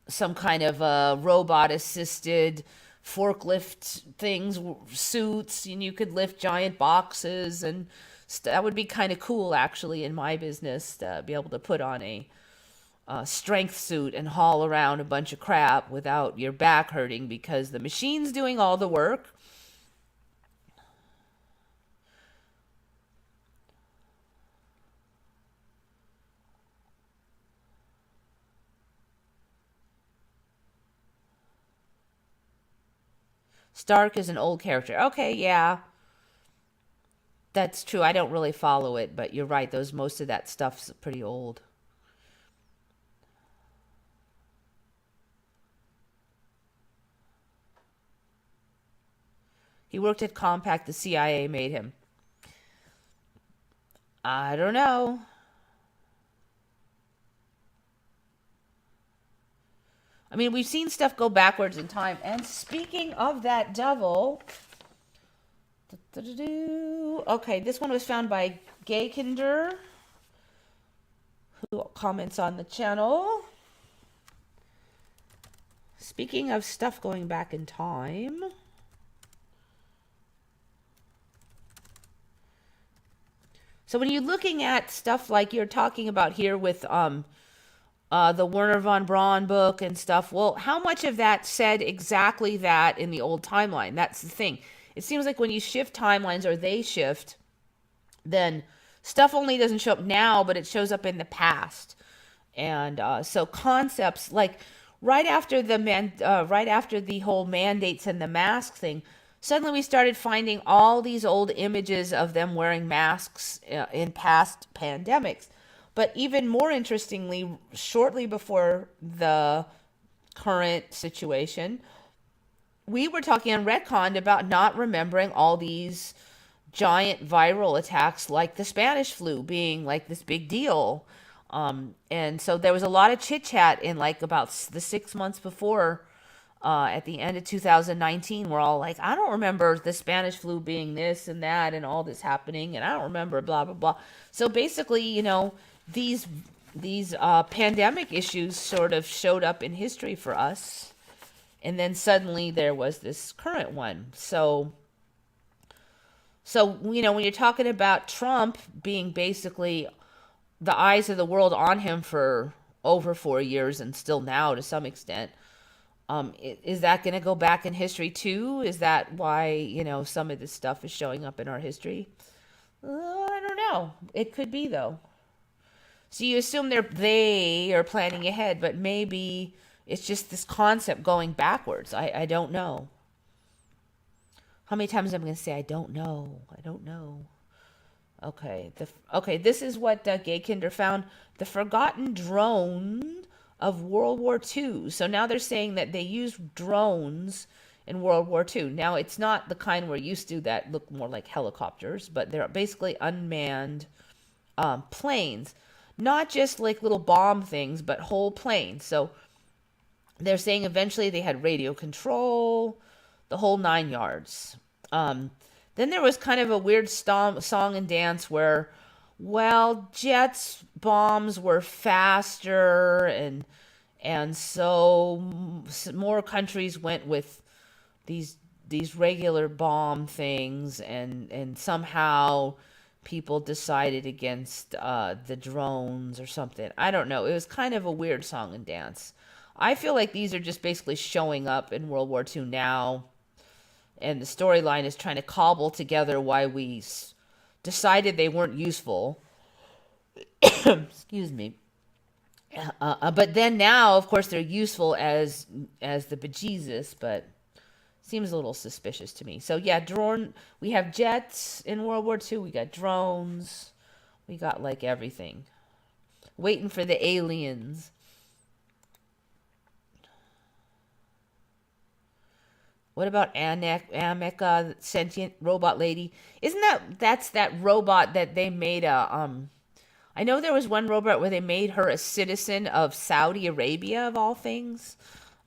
some kind of robot assisted forklift things, suits, and you could lift giant boxes and that would be kind of cool actually in my business to be able to put on a strength suit and haul around a bunch of crap without your back hurting because the machine's doing all the work. Stark is an old character. Okay, yeah, that's true. I don't really follow it, but you're right. Most of that stuff's pretty old. He worked at Compaq. The CIA made him. I don't know. I mean, we've seen stuff go backwards in time. And speaking of that devil, okay, this one was found by Gaykinder, who comments on the channel. Speaking of stuff going back in time, so when you're looking at stuff like you're talking about here with the Werner von Braun book and stuff, well, how much of that said exactly that in the old timeline? That's the thing. It seems like when you shift timelines or they shift, then stuff only doesn't show up now, but it shows up in the past. And so concepts like right after the whole mandates and the mask thing, suddenly we started finding all these old images of them wearing masks in past pandemics. But even more interestingly, shortly before the current situation, we were talking on Retcon about not remembering all these giant viral attacks like the Spanish flu being like this big deal. And so there was a lot of chit chat in like about the 6 months before at the end of 2019, we're all like, I don't remember the Spanish flu being this and that and all this happening, and I don't remember blah blah blah. So basically, these pandemic issues sort of showed up in history for us, and then suddenly there was this current one. So when you're talking about Trump being basically the eyes of the world on him for over 4 years and still now to some extent. Is that going to go back in history too? Is that why, some of this stuff is showing up in our history? I don't know. It could be though. So you assume they are planning ahead, but maybe it's just this concept going backwards. I don't know. How many times am I going to say I don't know? I don't know. Okay. This is what Gaykinder found. The forgotten drone of World War II. So now they're saying that they used drones in World War II. Now, it's not the kind we're used to that look more like helicopters, but they're basically unmanned planes. Not just like little bomb things, but whole planes. So they're saying eventually they had radio control, the whole 9 yards. Then there was kind of a weird song and dance where, well, jets, bombs were faster, and so more countries went with these regular bomb things, and somehow people decided against the drones or something. I don't know. It was kind of a weird song and dance. I feel like these are just basically showing up in World War II now, and the storyline is trying to cobble together why we decided they weren't useful. Excuse me. But then now, of course, they're useful as the bejesus, but seems a little suspicious to me. So yeah, we have jets in World War II. We got drones. We got like everything. Waiting for the aliens. What about Ameka, sentient robot lady? That's that robot that they made I know there was one robot where they made her a citizen of Saudi Arabia, of all things.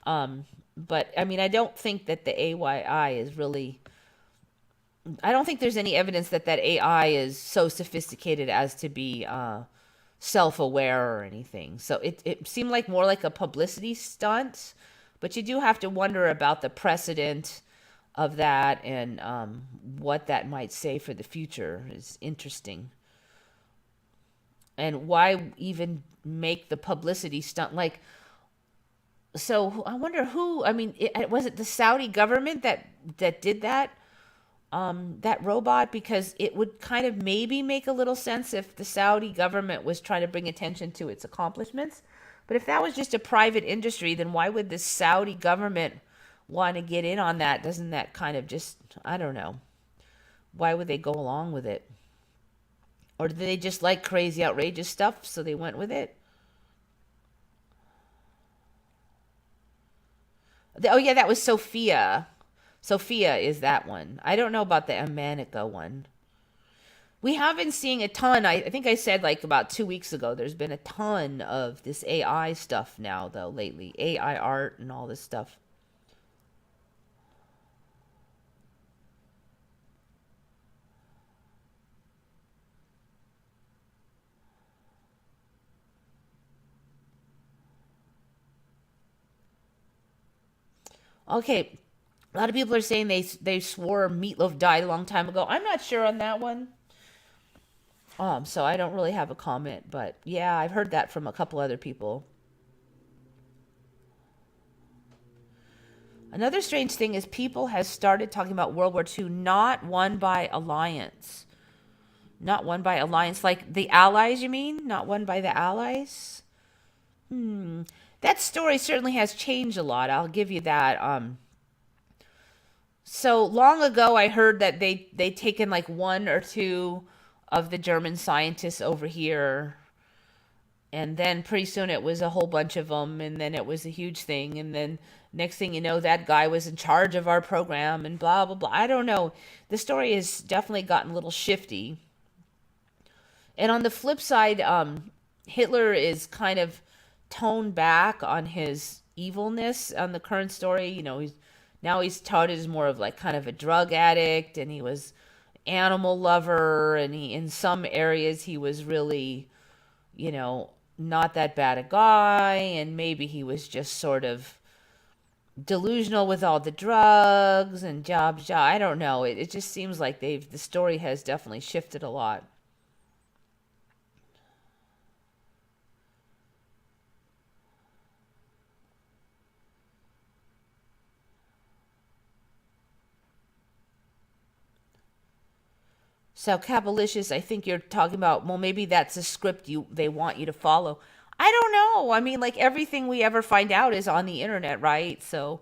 But I mean, I don't think that the AYI is really, I don't think there's any evidence that AI is so sophisticated as to be self-aware or anything. So it seemed like more like a publicity stunt. But you do have to wonder about the precedent of that, and what that might say for the future is interesting. And why even make the publicity stunt? So I wonder who, was it the Saudi government that did that robot? Because it would kind of maybe make a little sense if the Saudi government was trying to bring attention to its accomplishments. But if that was just a private industry, then why would the Saudi government want to get in on that? Doesn't that kind of just, I don't know. Why would they go along with it? Or did they just like crazy, outrageous stuff, so they went with it? Oh, yeah, that was Sophia. Sophia is that one. I don't know about the Amanica one. We have been seeing a ton. I think I said like about 2 weeks ago, there's been a ton of this AI stuff now, though, lately. AI art and all this stuff. Okay, a lot of people are saying they swore Meatloaf died a long time ago. I'm not sure on that one. So I don't really have a comment, but yeah, I've heard that from a couple other people. Another strange thing is people have started talking about World War II not won by alliance. Not won by alliance, like the Allies, you mean? Not won by the Allies? That story certainly has changed a lot. I'll give you that. So long ago, I heard that they'd taken like one or two of the German scientists over here, and then pretty soon it was a whole bunch of them, and then it was a huge thing, and then next thing you know, that guy was in charge of our program, and blah blah blah. I don't know. The story has definitely gotten a little shifty. And on the flip side, Hitler is kind of toned back on his evilness on the current story. He's touted as more of like kind of a drug addict, and he was animal lover, and he in some areas he was really, not that bad a guy, and maybe he was just sort of delusional with all the drugs and job. I don't know. It just seems like the story has definitely shifted a lot. So Cabalicious, I think you're talking about, well, maybe that's a script they want you to follow. I don't know. I mean, like everything we ever find out is on the internet, right? So,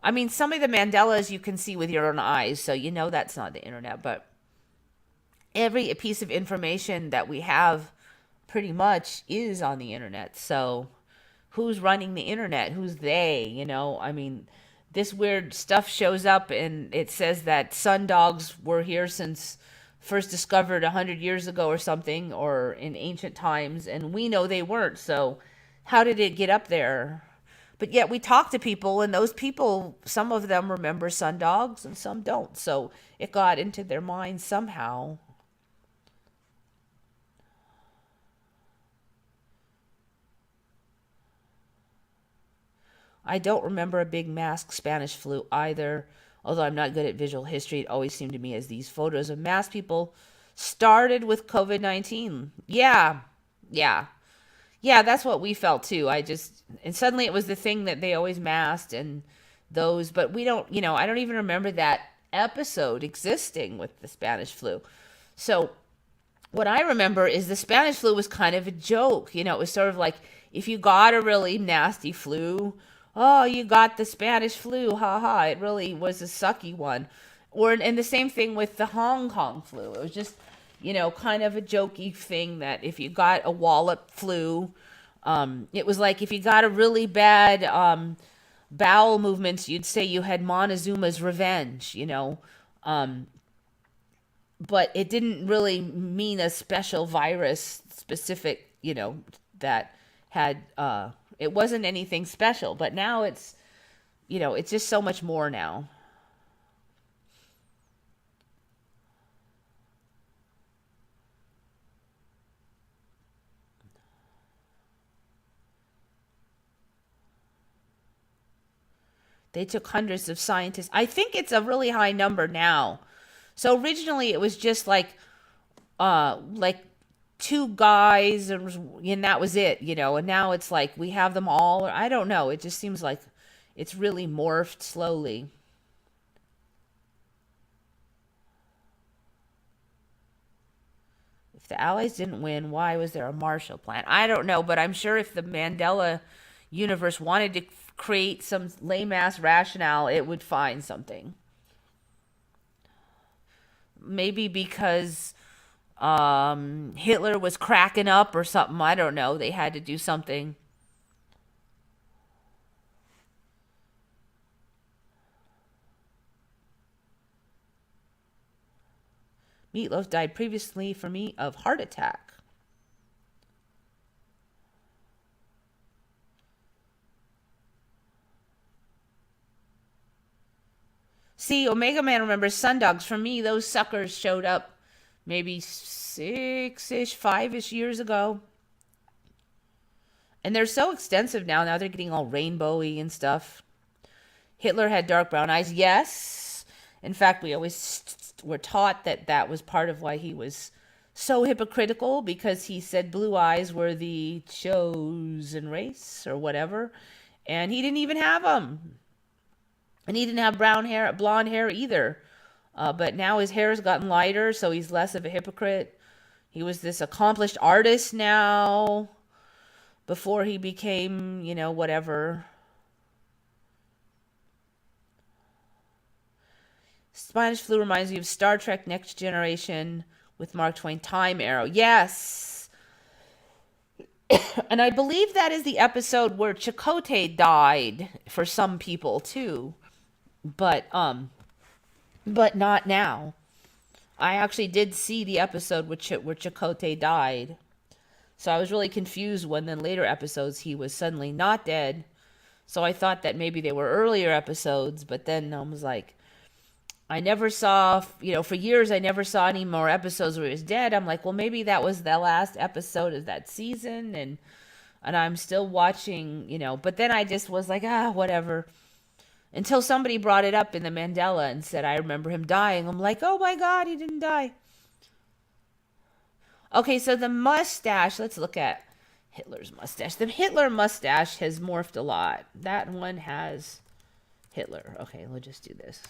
I mean, some of the Mandelas you can see with your own eyes, so that's not the internet, but every piece of information that we have pretty much is on the internet. So, who's running the internet? Who's they? I mean, this weird stuff shows up and it says that sundogs were here since first discovered 100 years ago or something, or in ancient times, and we know they weren't. So how did it get up there? But yet we talk to people, and those people, some of them remember sundogs and some don't. So it got into their minds somehow. I don't remember a big mask Spanish flu either. Although I'm not good at visual history, it always seemed to me as these photos of masked people started with COVID-19. Yeah, yeah. Yeah, that's what we felt too. And suddenly it was the thing that they always masked and those, but we don't, I don't even remember that episode existing with the Spanish flu. So what I remember is the Spanish flu was kind of a joke. It was sort of like if you got a really nasty flu, oh, you got the Spanish flu, haha. It really was a sucky one. And the same thing with the Hong Kong flu. It was just, kind of a jokey thing that if you got a wallop flu, it was like if you got a really bad bowel movements, you'd say you had Montezuma's revenge. But it didn't really mean a special virus specific, that had, it wasn't anything special. But now it's just so much more now. They took hundreds of scientists. I think it's a really high number now. So originally it was just like two guys and that was it, and now it's like we have them all. I don't know. It just seems like it's really morphed slowly. If the Allies didn't win, why was there a Marshall Plan? I don't know, but I'm sure if the Mandela universe wanted to create some lame ass rationale, it would find something. Maybe because Hitler was cracking up or something. I don't know. They had to do something. Meatloaf died previously for me of heart attack. See, Omega Man remembers sundogs. For me, those suckers showed up maybe 6-ish, 5-ish years ago. And they're so extensive now. Now they're getting all rainbowy and stuff. Hitler had dark brown eyes. Yes. In fact, we always were taught that that was part of why he was so hypocritical, because he said blue eyes were the chosen race or whatever. And he didn't even have them. And he didn't have blonde hair either. But now his hair has gotten lighter, so he's less of a hypocrite. He was this accomplished artist now, before he became, whatever. Spanish flu reminds me of Star Trek Next Generation with Mark Twain. Time Arrow. Yes. And I believe that is the episode where Chakotay died for some people too. But not now. I actually did see the episode where Chakotay died. So I was really confused when then later episodes he was suddenly not dead, So I thought that maybe they were earlier episodes, but then I was like, I never saw, for years, I never saw any more episodes where he was dead. I'm like, well, maybe that was the last episode of that season, and I'm still watching, but then I just was like, whatever. Until somebody brought it up in the Mandela and said, I remember him dying. I'm like, oh my God, he didn't die. Okay, so the mustache, let's look at Hitler's mustache. The Hitler mustache has morphed a lot. That one has Hitler. Okay, we'll just do this.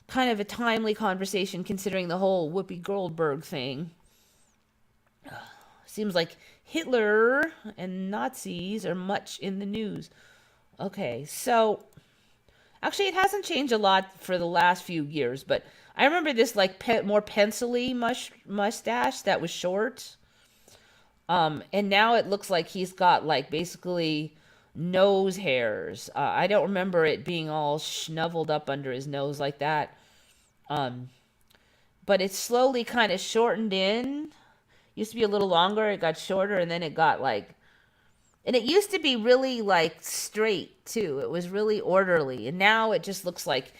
Kind of a timely conversation considering the whole Whoopi Goldberg thing. Seems like Hitler and Nazis are much in the news. Okay, so actually it hasn't changed a lot for the last few years, but I remember this like more pencil-y mustache that was short. And now it looks like he's got like basically nose hairs. I don't remember it being all schnuffled up under his nose like that. But it's slowly kind of shortened in. Used to be a little longer, it got shorter, and then it got like, and it used to be really like straight too. It was really orderly, and now it just looks like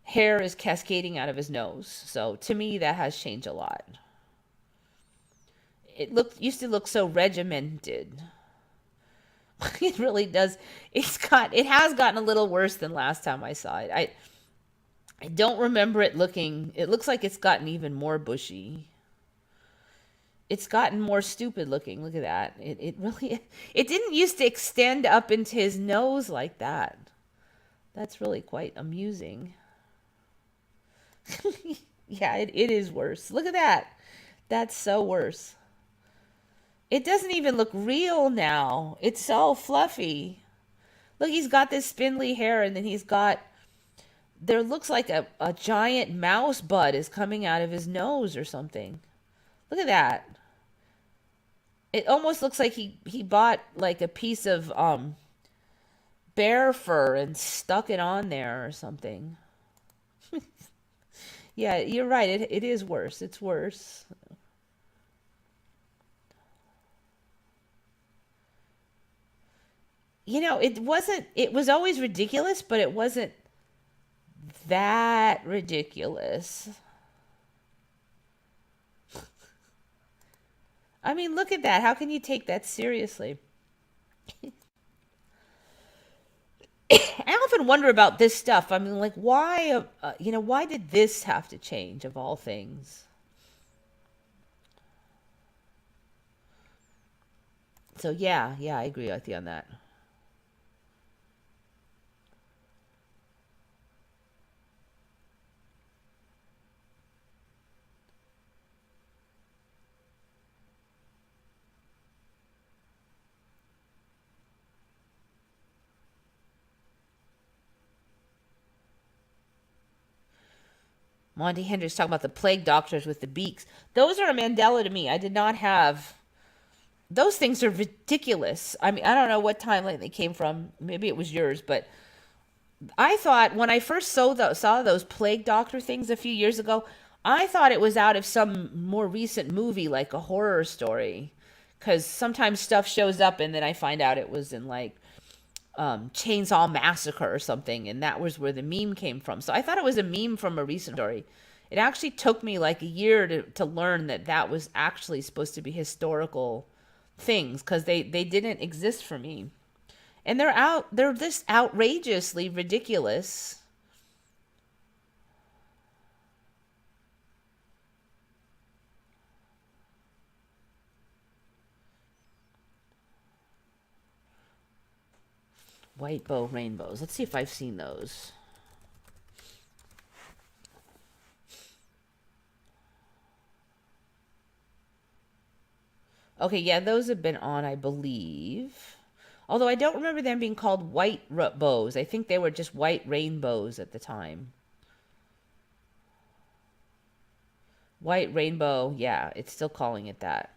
hair is cascading out of his nose. So to me, that has changed a lot. It used to look so regimented. It really does. It has gotten a little worse than last time I saw it. I don't remember it looking. It looks like it's gotten even more bushy. It's gotten more stupid looking. Look at that. It really. It didn't used to extend up into his nose like that. That's really quite amusing. Yeah, it is worse. Look at that. That's so worse. It doesn't even look real now. It's so fluffy. Look, he's got this spindly hair, and then there looks like a giant mouse bud is coming out of his nose or something. Look at that. It almost looks like he bought like a piece of bear fur and stuck it on there or something. Yeah, you're right. It is worse. It's worse. It was always ridiculous, but it wasn't that ridiculous. I mean, look at that. How can you take that seriously? I often wonder about this stuff. I mean, like, why, why did this have to change of all things? So, yeah, I agree with you on that. Monty Hendricks talking about the plague doctors with the beaks. Those are a Mandela to me. I did not have. Those things are ridiculous. I mean, I don't know what timeline they came from. Maybe it was yours, but I thought when I first saw those plague doctor things a few years ago, I thought it was out of some more recent movie, like a horror story. Because sometimes stuff shows up and then I find out it was in like Chainsaw Massacre or something, and that was where the meme came from. So I thought it was a meme from a recent story. It actually took me like a year to learn that was actually supposed to be historical things, because they didn't exist for me. And they're just outrageously ridiculous. White bow rainbows. Let's see if I've seen those. Okay, yeah, those have been on, I believe. Although I don't remember them being called white bows. I think they were just white rainbows at the time. White rainbow, yeah, it's still calling it that.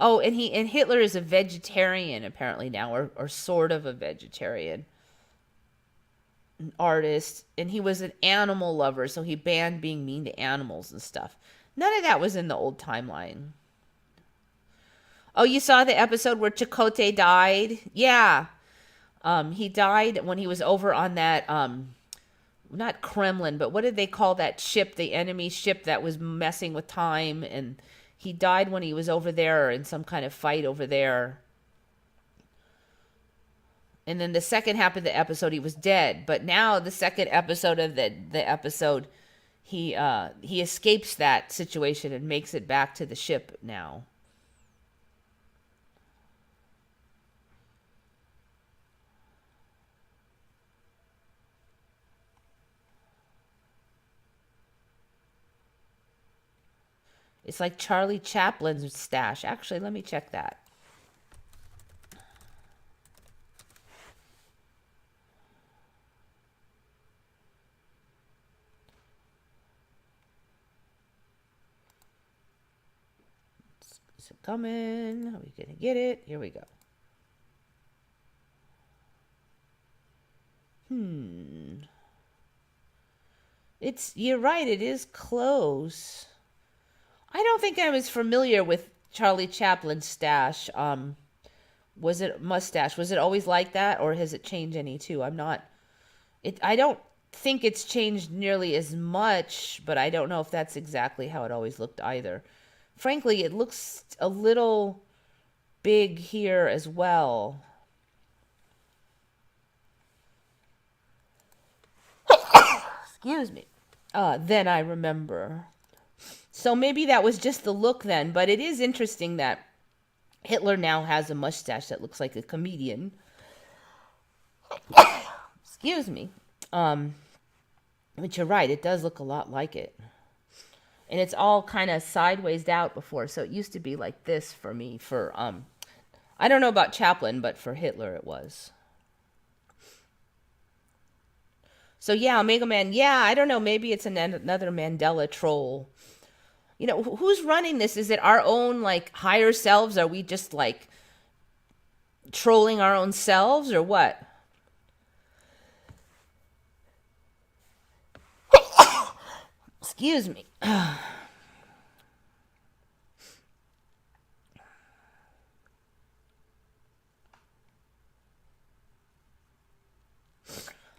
Oh, and Hitler is a vegetarian apparently now, or sort of a vegetarian. An artist, and he was an animal lover, so he banned being mean to animals and stuff. None of that was in the old timeline. Oh, you saw the episode where Chakotay died? Yeah. He died when he was over on that, not Kremlin, but what did they call that ship, the enemy ship that was messing with time? And he died when he was over there in some kind of fight over there. And then the second half of the episode, he was dead. But now the second episode of the episode, he escapes that situation and makes it back to the ship now. It's like Charlie Chaplin's stash. Actually, let me check that. Is it coming? Are we going to get it? Here we go. You're right, it is close. I don't think I was familiar with Charlie Chaplin's stash. Was it mustache? Was it always like that, or has it changed any too? I don't think it's changed nearly as much, but I don't know if that's exactly how it always looked either. Frankly, it looks a little big here as well. Excuse me. Then I remember. So maybe that was just the look then, but it is interesting that Hitler now has a mustache that looks like a comedian. Excuse me. But you're right, it does look a lot like it. And it's all kind of sideways out before, so it used to be like this for me. I don't know about Chaplin, but for Hitler it was. So yeah, Omega Man, yeah, I don't know, maybe it's another Mandela troll. You know, who's running this? Is it our own, like, higher selves? Are we just, like, trolling our own selves, or what? Excuse me.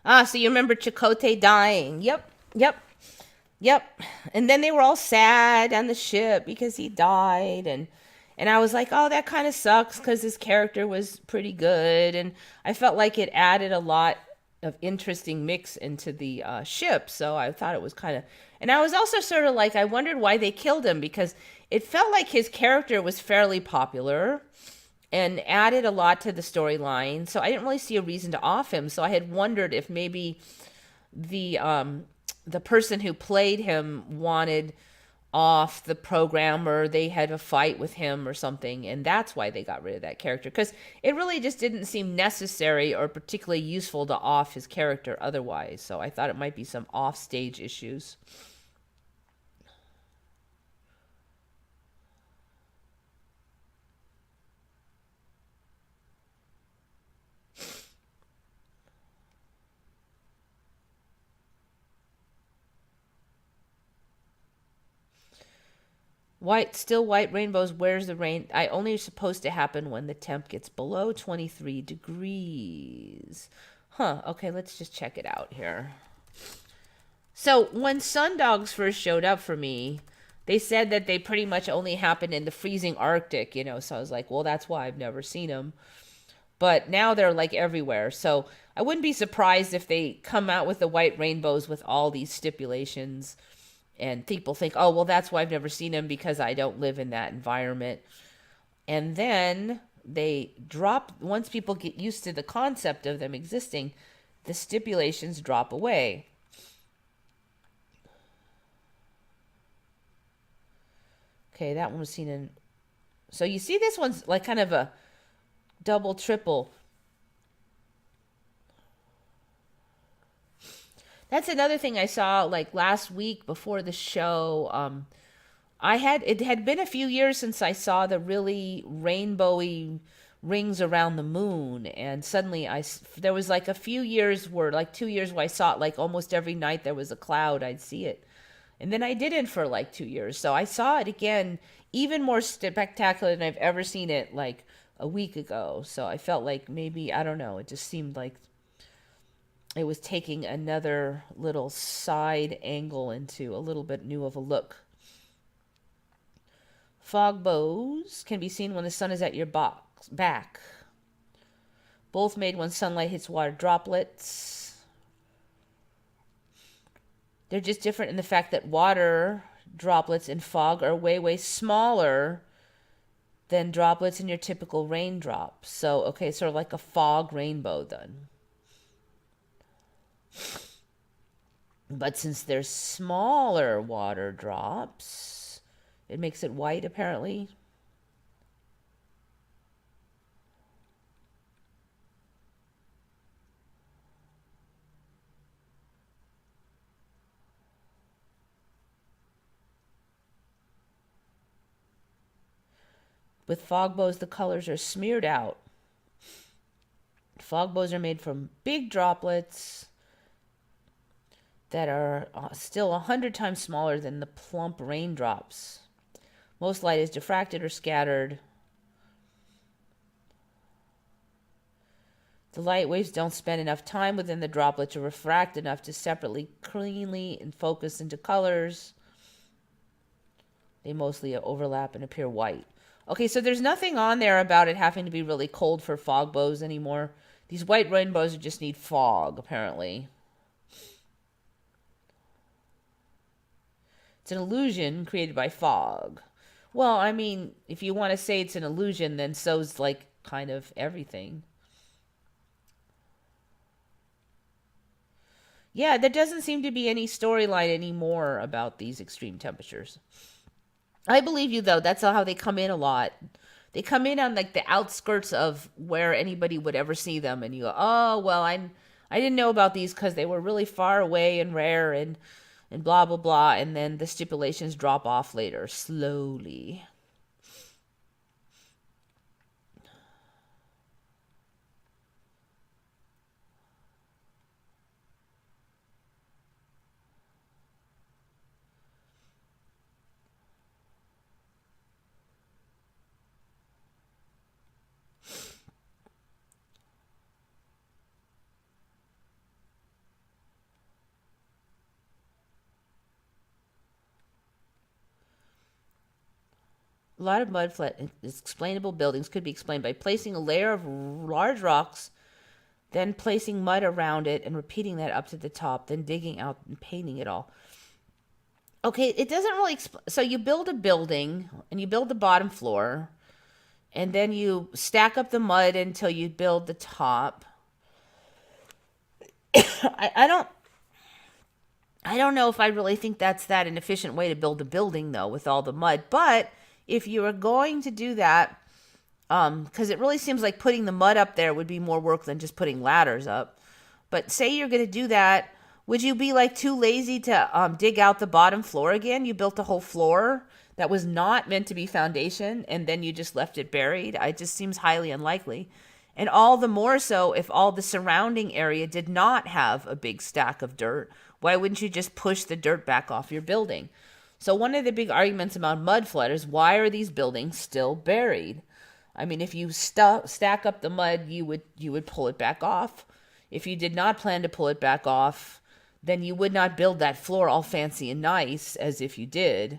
So you remember Chakotay dying. Yep. And then they were all sad on the ship because he died. And I was like, oh, that kind of sucks because his character was pretty good. And I felt like it added a lot of interesting mix into the ship. So I thought it was kind of... And I was also sort of like, I wondered why they killed him, because it felt like his character was fairly popular and added a lot to the storyline. So I didn't really see a reason to off him. So I had wondered if maybe the person who played him wanted off the program, or they had a fight with him or something, and that's why they got rid of that character, because it really just didn't seem necessary or particularly useful to off his character otherwise. So I thought it might be some off-stage issues. Still white rainbows. Where's the rain? I only supposed to happen when the temp gets below 23 degrees. Okay, let's just check it out here. So when sundogs first showed up for me, they said that they pretty much only happen in the freezing Arctic, so I was like, well, that's why I've never seen them. But now they're like everywhere. So I wouldn't be surprised if they come out with the white rainbows with all these stipulations. And people think, oh, well, that's why I've never seen them, because I don't live in that environment. And then they drop, once people get used to the concept of them existing, the stipulations drop away. Okay, that one was seen in... So you see this one's like kind of a double, triple. That's another thing I saw like last week before the show. It had been a few years since I saw the really rainbowy rings around the moon, and suddenly there was like a few years where, like 2 years where I saw it like almost every night there was a cloud, I'd see it. And then I didn't for like 2 years. So I saw it again, even more spectacular than I've ever seen it like a week ago. So I felt like maybe, I don't know, it just seemed like it was taking another little side angle into a little bit new of a look. Fog bows can be seen when the sun is at your back. Both made when sunlight hits water droplets. They're just different in the fact that water droplets in fog are way, way smaller than droplets in your typical raindrop. So, okay, sort of like a fog rainbow then. But since there's smaller water drops, it makes it white apparently. With fog bows, the colors are smeared out. Fog bows are made from big droplets that are still 100 times smaller than the plump raindrops. Most light is diffracted or scattered. The light waves don't spend enough time within the droplet to refract enough to separately, cleanly, and focus into colors. They mostly overlap and appear white. Okay, so there's nothing on there about it having to be really cold for fog bows anymore. These white rainbows just need fog, apparently. It's an illusion created by fog. Well, I mean, if you want to say it's an illusion, then so's like kind of everything. Yeah, there doesn't seem to be any storyline anymore about these extreme temperatures. I believe you, though. That's how they come in a lot. They come in on like the outskirts of where anybody would ever see them. And you go, oh, well, I didn't know about these because they were really far away and rare and blah, blah, blah. And then the stipulations drop off later, slowly. A lot of mud flat explainable buildings could be explained by placing a layer of large rocks, then placing mud around it and repeating that up to the top, then digging out and painting it all. Okay, it doesn't really so you build a building and you build the bottom floor and then you stack up the mud until you build the top. I don't know if I really think that's that an efficient way to build a building though with all the mud, but if you are going to do that, because it really seems like putting the mud up there would be more work than just putting ladders up. But say you're going to do that, would you be like too lazy to dig out the bottom floor again? You built a whole floor that was not meant to be foundation, and then you just left it buried. It just seems highly unlikely. And all the more so if all the surrounding area did not have a big stack of dirt. Why wouldn't you just push the dirt back off your building? So one of the big arguments about mud flood is why are these buildings still buried? I mean, if you stack up the mud, you would pull it back off. If you did not plan to pull it back off, then you would not build that floor all fancy and nice as if you did.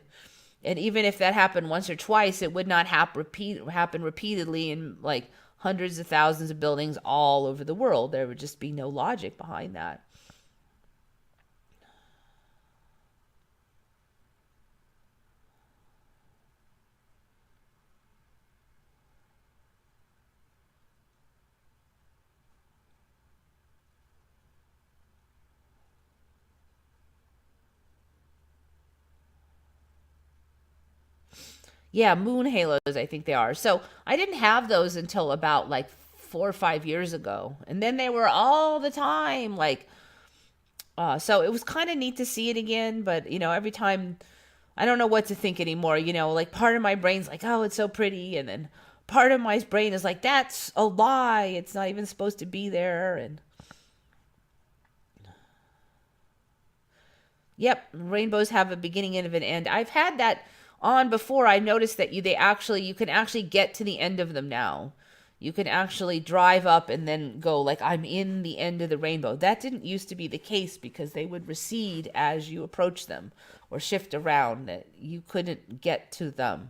And even if that happened once or twice, it would not happen repeatedly in like hundreds of thousands of buildings all over the world. There would just be no logic behind that. Yeah, moon halos, I think they are. So I didn't have those until about like 4 or 5 years ago. And then they were all the time. So it was kind of neat to see it again. But, every time, I don't know what to think anymore. Like part of my brain's like, oh, it's so pretty. And then part of my brain is like, that's a lie. It's not even supposed to be there. And Yep, rainbows have a beginning and an end. I've had that on before. I noticed that you can actually get to the end of them now. You can actually drive up and then go like, I'm in the end of the rainbow. That didn't used to be the case because they would recede as you approach them or shift around. That you couldn't get to them.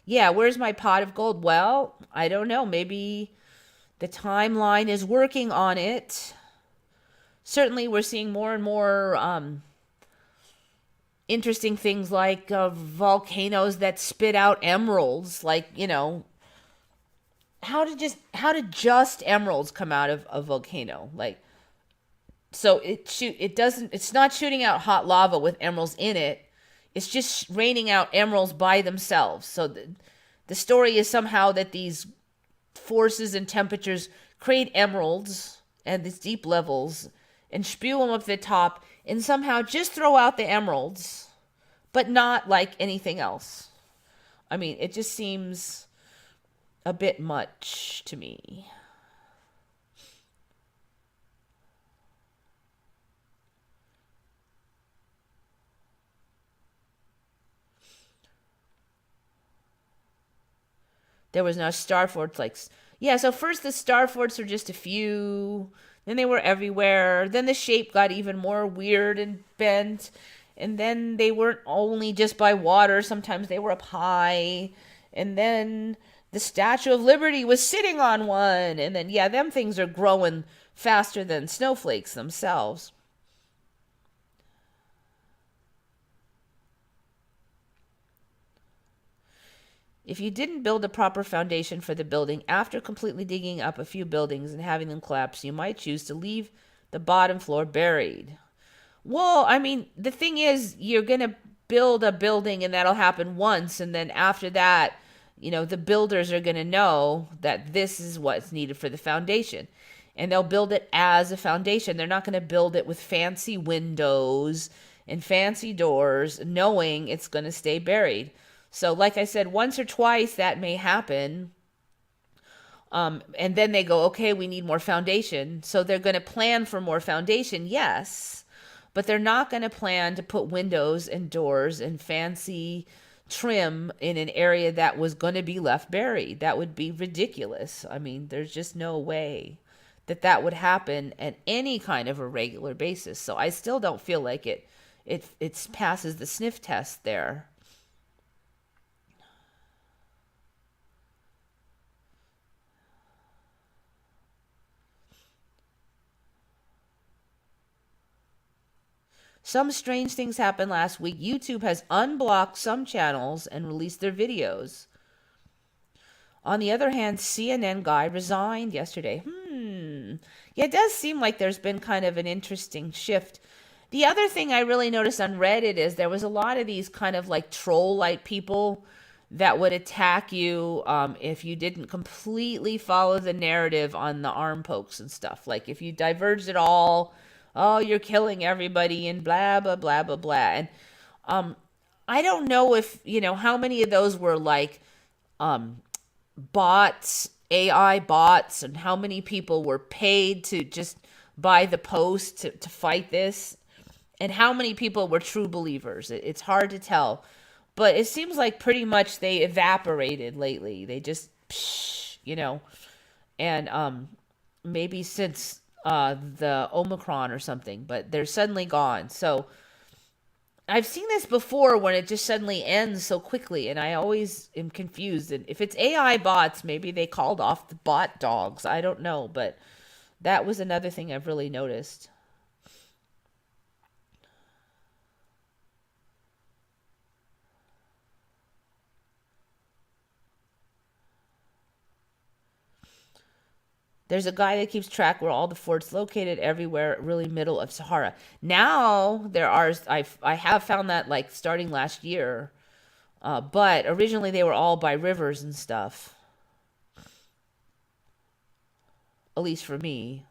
Yeah, where's my pot of gold? Well, I don't know. Maybe the timeline is working on it. Certainly, we're seeing more and more interesting things like volcanoes that spit out emeralds. Like, how did just emeralds come out of a volcano? Like, so it's not shooting out hot lava with emeralds in it. It's just raining out emeralds by themselves. So the story is somehow that these forces and temperatures create emeralds at these deep levels and spew them up the top and somehow just throw out the emeralds, but not like anything else. I mean, it just seems a bit much to me. There was no star forts like, yeah, so first the star forts were just a few, then they were everywhere, then the shape got even more weird and bent, and then they weren't only just by water, sometimes they were up high, and then the Statue of Liberty was sitting on one, and then, yeah, them things are growing faster than snowflakes themselves. If you didn't build a proper foundation for the building after completely digging up a few buildings and having them collapse, you might choose to leave the bottom floor buried. Well, I mean, the thing is, you're going to build a building and that'll happen once. And then after that, the builders are going to know that this is what's needed for the foundation. And they'll build it as a foundation. They're not going to build it with fancy windows and fancy doors, knowing it's going to stay buried. So, like I said, once or twice that may happen. And then they go, okay, we need more foundation. So they're going to plan for more foundation, yes. But they're not going to plan to put windows and doors and fancy trim in an area that was going to be left buried. That would be ridiculous. I mean, there's just no way that would happen at any kind of a regular basis. So I still don't feel like it passes the sniff test there. Some strange things happened last week. YouTube has unblocked some channels and released their videos. On the other hand, CNN guy resigned yesterday. Yeah, it does seem like there's been kind of an interesting shift. The other thing I really noticed on Reddit is there was a lot of these kind of like troll-like people that would attack you if you didn't completely follow the narrative on the arm pokes and stuff. Like if you diverged at all, oh, you're killing everybody and blah, blah, blah, blah, blah. And I don't know if, how many of those were like bots, AI bots, and how many people were paid to just buy the post to fight this, and how many people were true believers. It's hard to tell. But it seems like pretty much they evaporated lately. They just, and maybe since the Omicron or something, but they're suddenly gone. So I've seen this before when it just suddenly ends so quickly, and I always am confused. And if it's AI bots, maybe they called off the bot dogs. I don't know, but that was another thing I've really noticed. There's a guy that keeps track where all the forts located everywhere, really middle of Sahara. Now there are, I have found that like starting last year, but originally they were all by rivers and stuff. At least for me,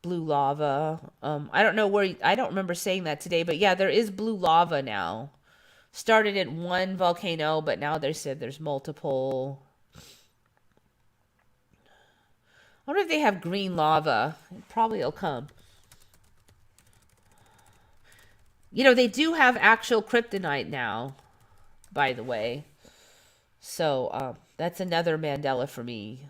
blue lava. I don't know where. I don't remember saying that today, but yeah, there is blue lava now. Started at one volcano, but now they said there's multiple. I wonder if they have green lava. It probably will come. You know, they do have actual kryptonite now, by the way. So that's another Mandela for me.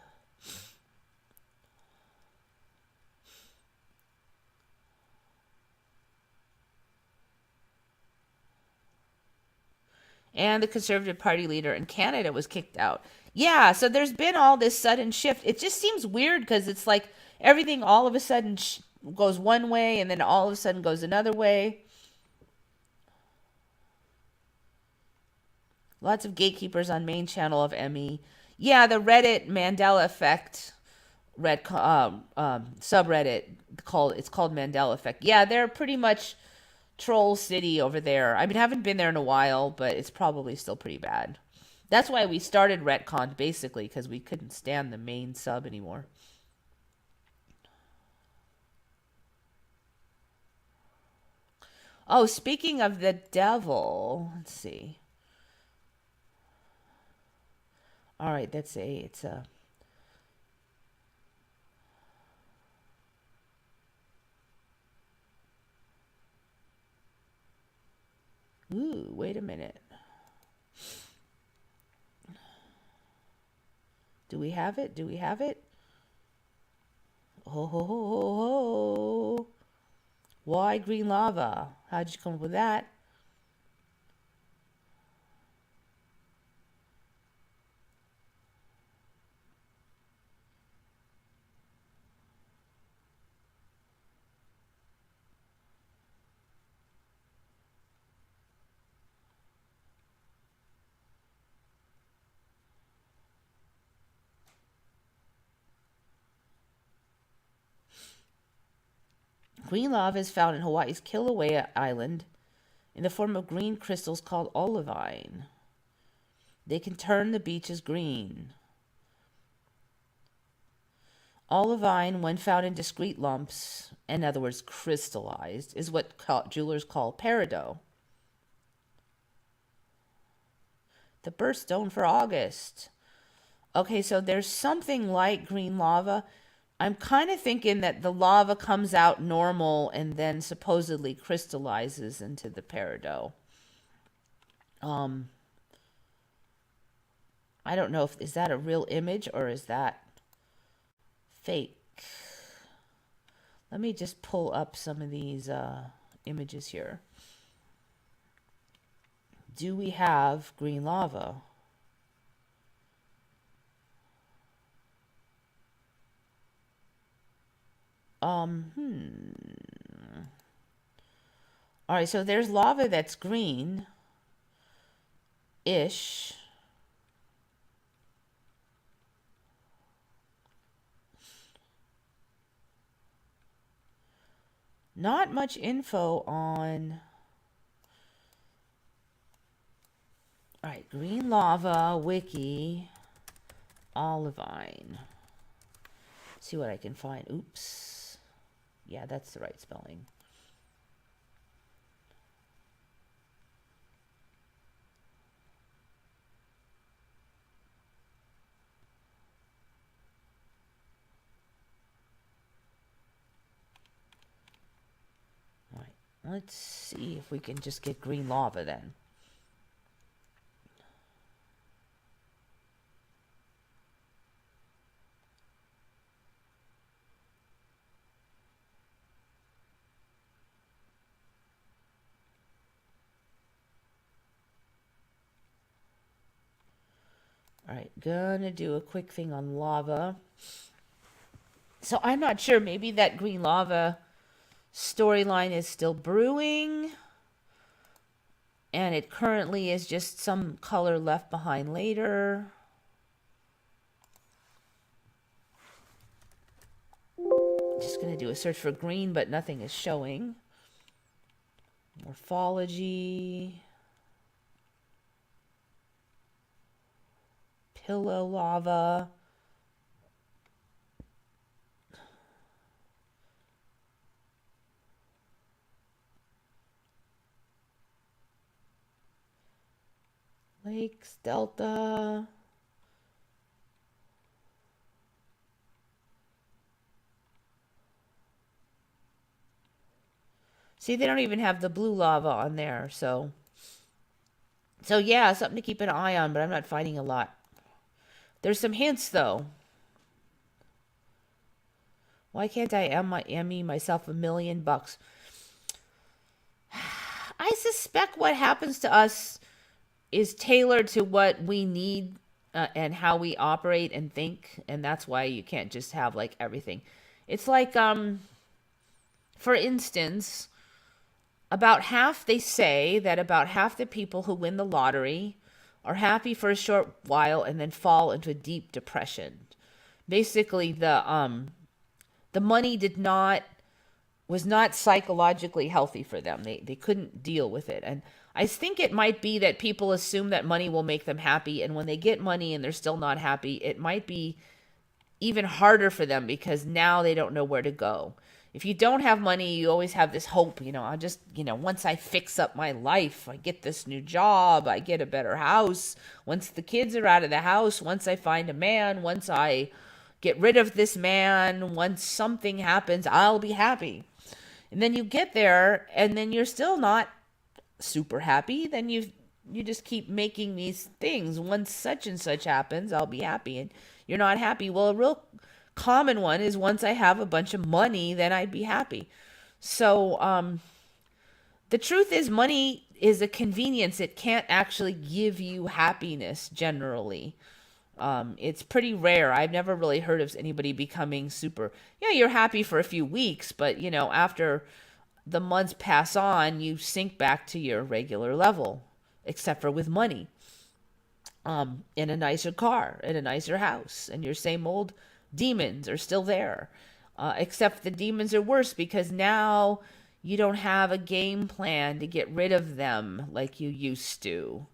And the Conservative Party leader in Canada was kicked out. Yeah, so there's been all this sudden shift. It just seems weird because it's like everything all of a sudden goes one way and then all of a sudden goes another way. Lots of gatekeepers on main channel of ME. Yeah, the Reddit Mandela Effect subreddit it's called Mandela Effect. Yeah, they're pretty much troll city over there. I mean, I haven't been there in a while, but it's probably still pretty bad. That's why we started Retcon, basically, because we couldn't stand the main sub anymore. Oh, speaking of the devil, let's see. All right, it's a. Ooh, wait a minute. Do we have it? Do we have it? Ho ho ho ho ho. Why green lava? How'd you come up with that? Green lava is found in Hawaii's Kilauea Island in the form of green crystals called olivine. They can turn the beaches green. Olivine, when found in discrete lumps, in other words, crystallized, is what jewelers call peridot. The birthstone for August. Okay, so there's something like green lava. I'm kind of thinking that the lava comes out normal and then supposedly crystallizes into the peridot. I don't know if is that a real image or is that fake. Let me just pull up some of these images here. Do we have green lava? All right, so there's lava that's green-ish. Not much info on... All right, green lava, wiki, olivine. See what I can find. Oops. Yeah, that's the right spelling. All right, let's see if we can just get green lava then. All right, gonna do a quick thing on lava. So I'm not sure, maybe that green lava storyline is still brewing and it currently is just some color left behind later. Just gonna do a search for green, but nothing is showing. Morphology. Pillow lava. Lakes, delta. See, they don't even have the blue lava on there. So yeah, something to keep an eye on, but I'm not finding a lot. There's some hints, though. Why can't I Emmy myself $1,000,000? I suspect what happens to us is tailored to what we need and how we operate and think, and that's why you can't just have like everything. It's like, for instance, they say that about half the people who win the lottery are happy for a short while and then fall into a deep depression. Basically, the money was not psychologically healthy for them. They couldn't deal with it. And I think it might be that people assume that money will make them happy, and when they get money and they're still not happy, it might be even harder for them because now they don't know where to go. If you don't have money, you always have this hope, I'll just, once I fix up my life, I get this new job, I get a better house, once the kids are out of the house, once I find a man, once I get rid of this man, once something happens, I'll be happy. And then you get there and then you're still not super happy. Then you just keep making these things. Once such and such happens, I'll be happy. And you're not happy. Well, a real common one is once I have a bunch of money, then I'd be happy. So the truth is money is a convenience. It can't actually give you happiness generally. It's pretty rare. I've never really heard of anybody becoming you're happy for a few weeks, but after the months pass on, you sink back to your regular level, except for with money. In a nicer car, in a nicer house, and your same old demons are still there. Except the demons are worse because now you don't have a game plan to get rid of them like you used to.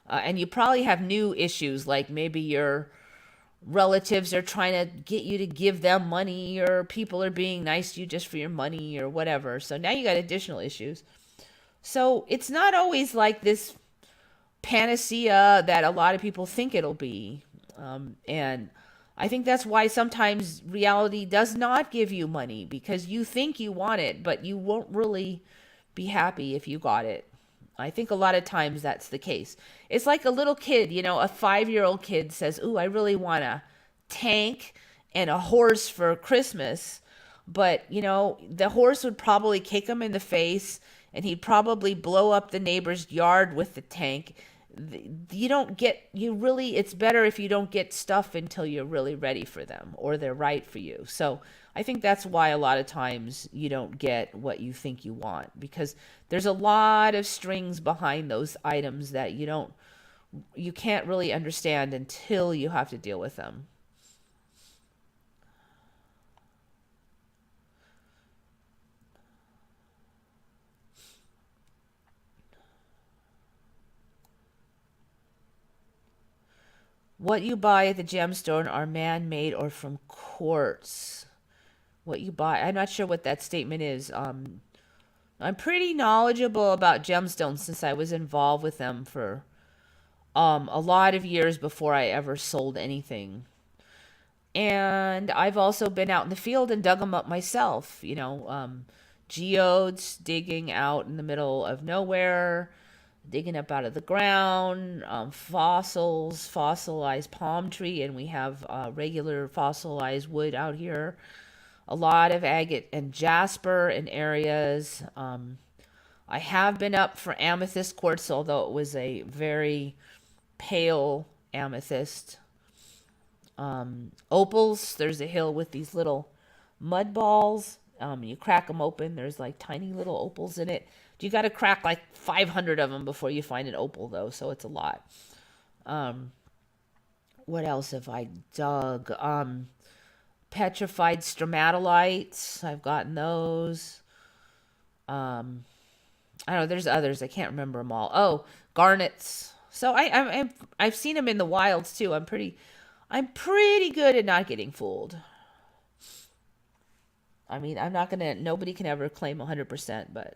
And you probably have new issues, like maybe your relatives are trying to get you to give them money, or people are being nice to you just for your money or whatever. So now you got additional issues. So it's not always like this panacea that a lot of people think it'll be. And I think that's why sometimes reality does not give you money, because you think you want it, but you won't really be happy if you got it. I think a lot of times that's the case. It's like a little kid, a 5-year-old kid says, "Ooh, I really want a tank and a horse for Christmas." But, the horse would probably kick him in the face and he'd probably blow up the neighbor's yard with the tank. It's better if you don't get stuff until you're really ready for them or they're right for you. So I think that's why a lot of times you don't get what you think you want, because there's a lot of strings behind those items that you can't really understand until you have to deal with them. What you buy at the gemstone are man-made or from quartz. What you buy, I'm not sure what that statement is. I'm pretty knowledgeable about gemstones since I was involved with them for a lot of years before I ever sold anything. And I've also been out in the field and dug them up myself. Geodes, digging out in the middle of nowhere, digging up out of the ground, fossils, fossilized palm tree, and we have regular fossilized wood out here. A lot of agate and jasper in areas. I have been up for amethyst quartz, although it was a very pale amethyst. Opals, there's a hill with these little mud balls. You crack them open, there's like tiny little opals in it. You got to crack like 500 of them before you find an opal, though, so it's a lot. What else have I dug? Petrified stromatolites, I've gotten those. I don't know, there's others, I can't remember them all. Oh, garnets. So I've seen them in the wilds too. I'm pretty good at not getting fooled. I mean, nobody can ever claim 100%, but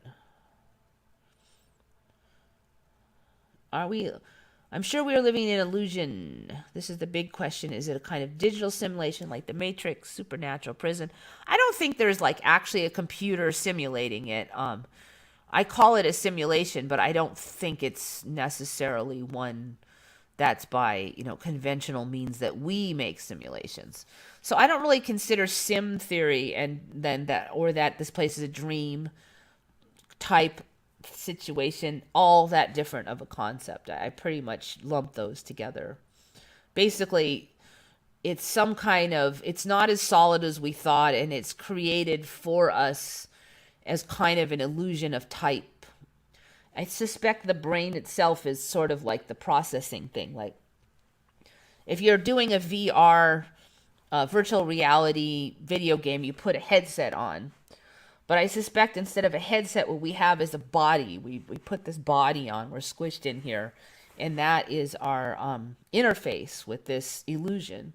I'm sure we are living in an illusion. This is the big question. Is it a kind of digital simulation like the Matrix, supernatural prison? I don't think there's like actually a computer simulating it. I call it a simulation, but I don't think it's necessarily one that's by, conventional means that we make simulations. So I don't really consider sim theory and then that this place is a dream type situation all that different of a concept. I pretty much lump those together. Basically, it's some kind of, it's not as solid as we thought, and it's created for us as kind of an illusion of type. I suspect the brain itself is sort of like the processing thing. Like, if you're doing a VR, virtual reality video game, you put a headset on. But I suspect instead of a headset, what we have is a body. We put this body on. We're squished in here. And that is our interface with this illusion.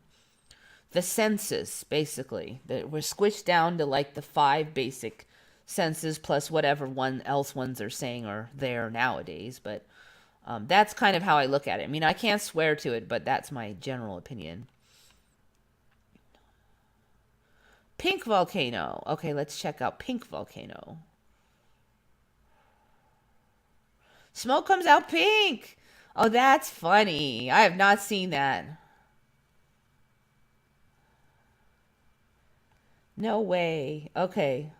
The senses, basically. We're squished down to like the 5 basic senses plus whatever ones are saying are there nowadays. But that's kind of how I look at it. I mean, I can't swear to it, but that's my general opinion. Pink volcano. Okay, let's check out pink volcano. Smoke comes out pink. Oh, that's funny. I have not seen that. No way. Okay.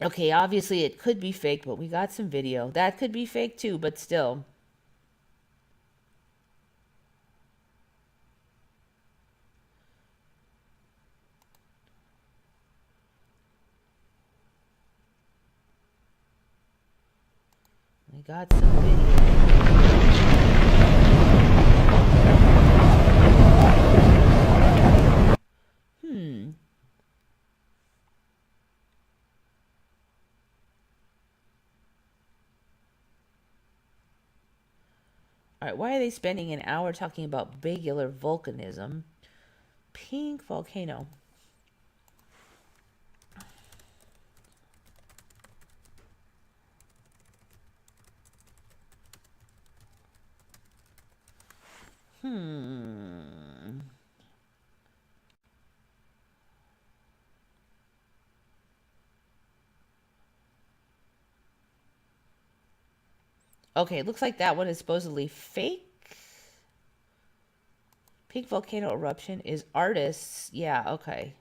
Okay, obviously it could be fake, but we got some video. That could be fake too, but still. We got some video. All right, why are they spending an hour talking about bagular volcanism? Pink volcano. Okay, it looks like that one is supposedly fake. Pink volcano eruption is artists. Yeah, okay.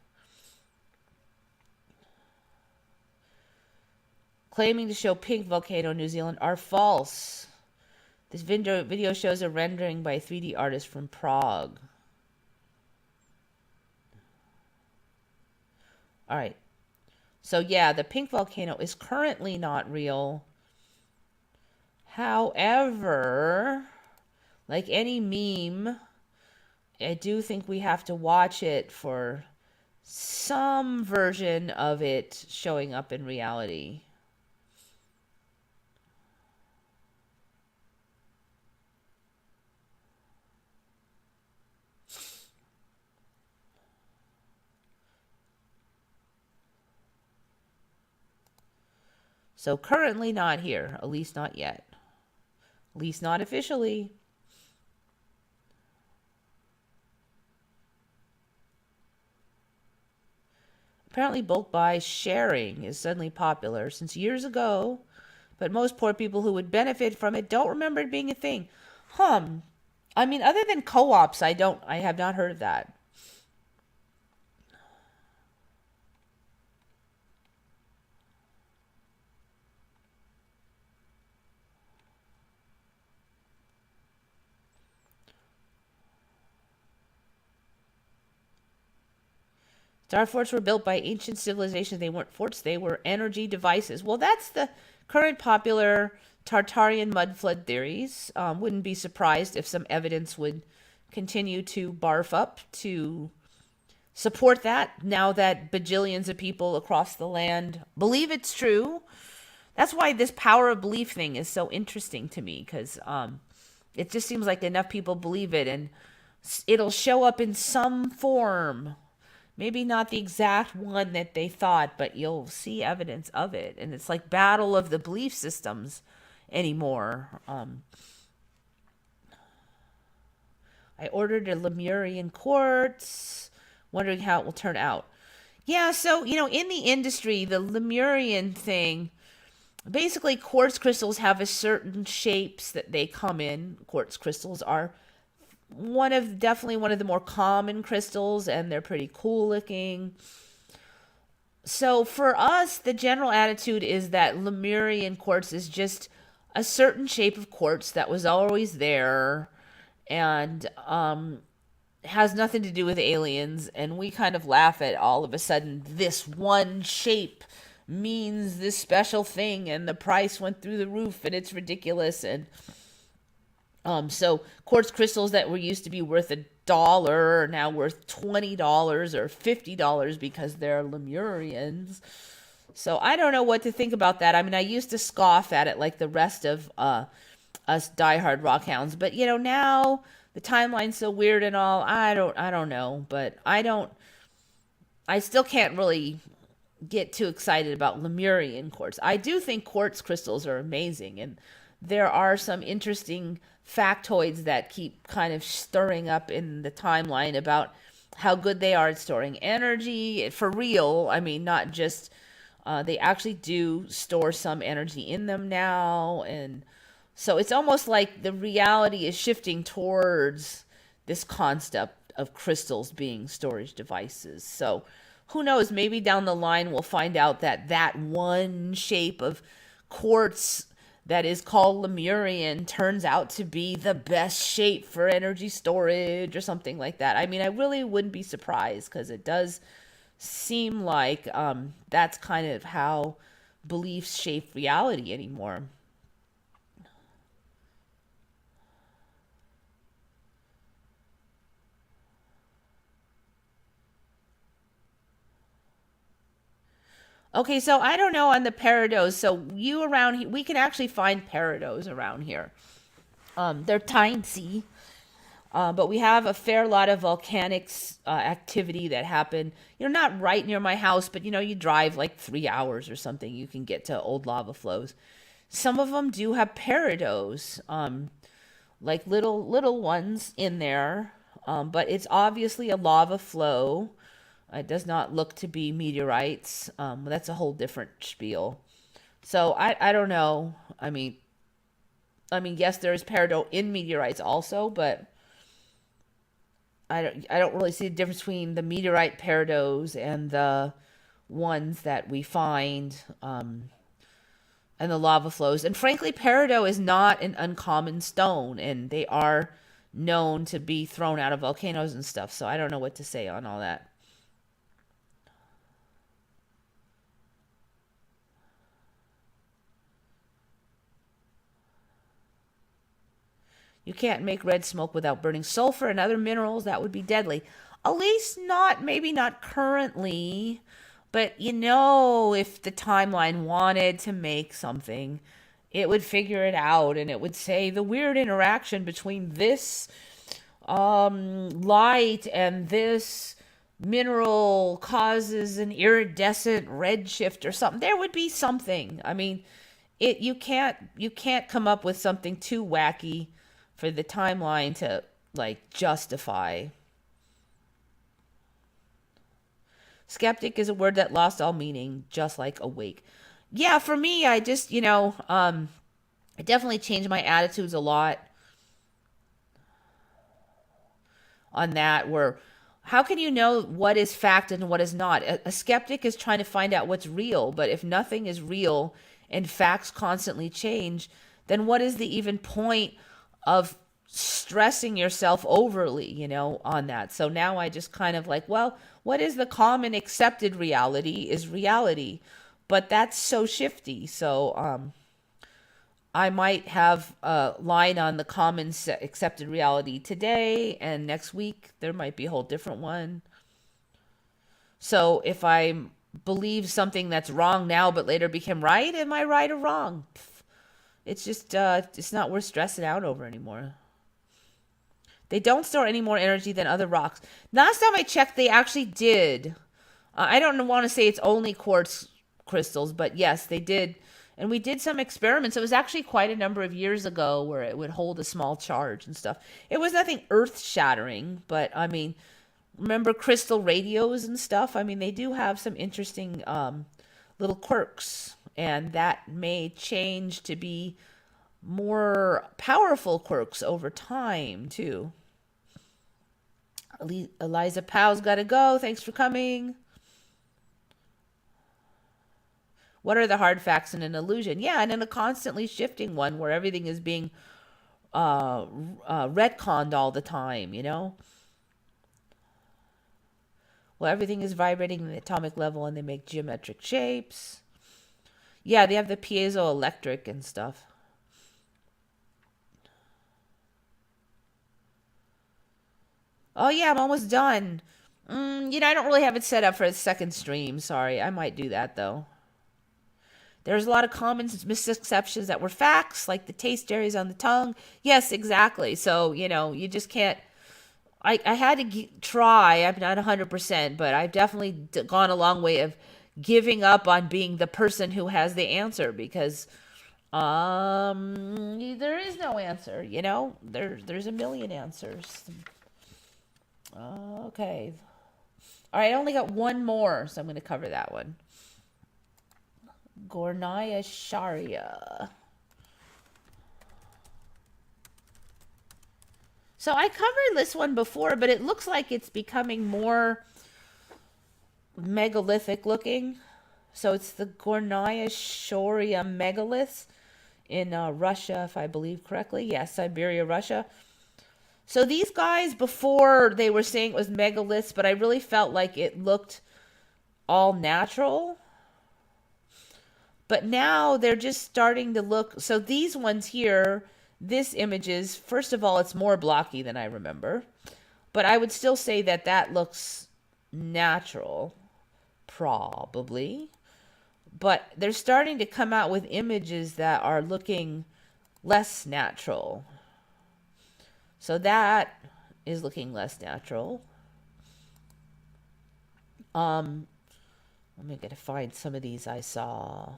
Claiming to show pink volcano in New Zealand are false. This video shows a rendering by a 3D artist from Prague. All right. So yeah, the pink volcano is currently not real. However, like any meme, I do think we have to watch it for some version of it showing up in reality. So currently not here, at least not yet. At least not officially. Apparently bulk buy sharing is suddenly popular since years ago, but most poor people who would benefit from it don't remember it being a thing. I mean, other than co-ops, I have not heard of that. Star forts were built by ancient civilizations. They weren't forts, they were energy devices. Well, that's the current popular Tartarian mud flood theories. Wouldn't be surprised if some evidence would continue to barf up to support that now that bajillions of people across the land believe it's true. That's why this power of belief thing is so interesting to me, because it just seems like enough people believe it and it'll show up in some form. Maybe not the exact one that they thought, but you'll see evidence of it. And it's like battle of the belief systems anymore. I ordered a Lemurian quartz, wondering how it will turn out. Yeah, so, in the industry, the Lemurian thing, basically quartz crystals have a certain shapes that they come in. Quartz crystals are definitely one of the more common crystals, and they're pretty cool looking. So for us, the general attitude is that Lemurian quartz is just a certain shape of quartz that was always there, and has nothing to do with aliens. And we kind of laugh at all of a sudden this one shape means this special thing, and the price went through the roof, and it's ridiculous. And so quartz crystals that were used to be worth $1 are now worth $20 or $50 because they're Lemurians. So I don't know what to think about that. I mean, I used to scoff at it like the rest of us diehard rockhounds, but now the timeline's so weird and all. I don't know, but I still can't really get too excited about Lemurian quartz. I do think quartz crystals are amazing, and there are some interesting factoids that keep kind of stirring up in the timeline about how good they are at storing energy for real. I mean, not just they actually do store some energy in them now, and so it's almost like the reality is shifting towards this concept of crystals being storage devices. So who knows, maybe down the line we'll find out that that one shape of quartz that is called Lemurian turns out to be the best shape for energy storage or something like that. I mean, I really wouldn't be surprised, because it does seem like that's kind of how beliefs shape reality anymore. Okay, so I don't know on the peridot. So you around here, we can actually find peridots around here. They're tiny, but we have a fair lot of volcanics activity that happen. Not right near my house, but you drive like 3 hours or something, you can get to old lava flows. Some of them do have peridots, like little ones in there, but it's obviously a lava flow. It does not look to be meteorites. That's a whole different spiel. So I don't know. I mean, yes, there is peridot in meteorites also, but I don't really see the difference between the meteorite peridots and the ones that we find, and the lava flows. And frankly, peridot is not an uncommon stone, and they are known to be thrown out of volcanoes and stuff. So I don't know what to say on all that. You can't make red smoke without burning sulfur and other minerals. That would be deadly. At least not, maybe not currently. But if the timeline wanted to make something, it would figure it out, and it would say the weird interaction between this light and this mineral causes an iridescent redshift or something. There would be something. I mean, you can't come up with something too wacky for the timeline to like justify. Skeptic is a word that lost all meaning, just like awake. Yeah, for me, I just, I definitely changed my attitudes a lot on that. Where, how can you know what is fact and what is not? A skeptic is trying to find out what's real, but if nothing is real and facts constantly change, then what is the even point of stressing yourself overly, on that? So now I just kind of like, well, what is the common accepted reality is reality, but that's so shifty. So I might have a line on the common accepted reality today, and next week there might be a whole different one. So if I believe something that's wrong now but later became right, am I right or wrong? It's just it's not worth stressing out over anymore. They don't store any more energy than other rocks. Last time I checked, they actually did. I don't want to say it's only quartz crystals, but yes, they did. And we did some experiments. It was actually quite a number of years ago where it would hold a small charge and stuff. It was nothing earth shattering, but I mean, remember crystal radios and stuff? I mean, they do have some interesting little quirks, and that may change to be more powerful quirks over time, too. Eliza Powell's got to go. Thanks for coming. What are the hard facts in an illusion? Yeah, and in a constantly shifting one where everything is being retconned all the time, you know? Well, everything is vibrating at the atomic level and they make geometric shapes. Yeah, they have the piezoelectric and stuff. Oh, yeah, I'm almost done. You know, I don't really have it set up for a second stream. Sorry, I might do that, though. There's a lot of common misconceptions that were facts, like the taste areas on the tongue. Yes, exactly. So, you know, you just can't. I had to try. I'm not 100%, but I've definitely gone a long way of giving up on being the person who has the answer because there is no answer, you know? There's a million answers. Okay. All right, I only got one more, so I'm going to cover that one. Gornaya Sharia. So I covered this one before, but it looks like it's becoming more megalithic looking. So it's the Gornaya Sharia megaliths in Russia, if I believe correctly. Yes, Siberia, Russia. So these guys, before they were saying it was megaliths, but I really felt like it looked all natural. But now they're just starting to look. So these ones here, this image is, first of all, it's more blocky than I remember. But I would still say that that looks natural, probably. But they're starting to come out with images that are looking less natural. So that is looking less natural. I'm going to find some of these I saw.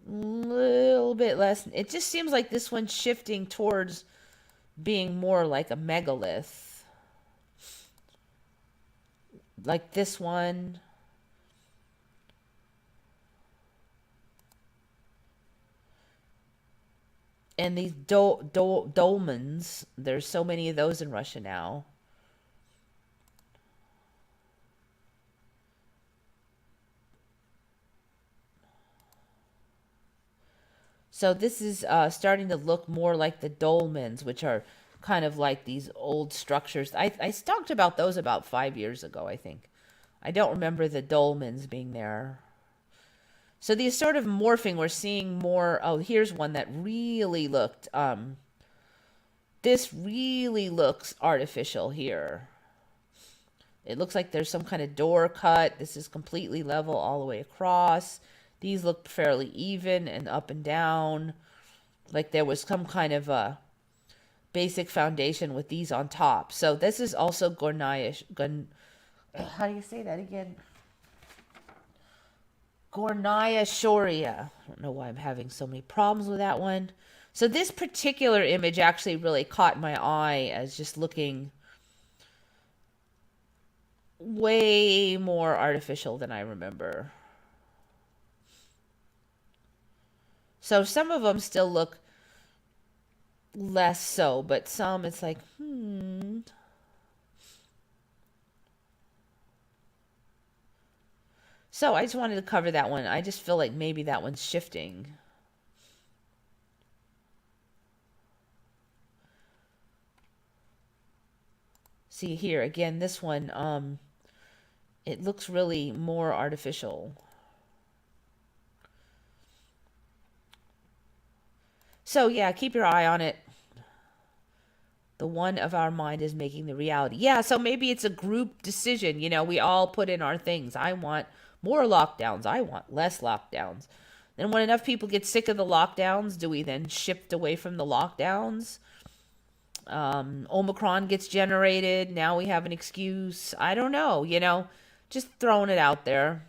Little bit less. It just seems like this one's shifting towards being more like a megalith. Like this one. And these dolmens, there's so many of those in Russia now. So this is starting to look more like the dolmens, which are kind of like these old structures. I talked about those about 5 years ago, I think. I don't remember the dolmens being there. So these sort of morphing, we're seeing more. Oh, here's one that really looked. This really looks artificial here. It looks like there's some kind of door cut. This is completely level all the way across. These look fairly even and up and down. Like there was some kind of a basic foundation with these on top. So this is also Gornaya. How do you say that again? Gornaya Sharia. I don't know why I'm having so many problems with that one. So this particular image actually really caught my eye as just looking way more artificial than I remember. So some of them still look less so, but some it's like, So I just wanted to cover that one. I just feel like maybe that one's shifting. See here, again, this one, it looks really more artificial. So yeah, keep your eye on it. The one of our mind is making the reality. Yeah, so maybe it's a group decision. You know, we all put in our things. I want more lockdowns. I want less lockdowns. Then when enough people get sick of the lockdowns, do we then shift away from the lockdowns? Omicron gets generated. Now we have an excuse. I don't know, you know, just throwing it out there.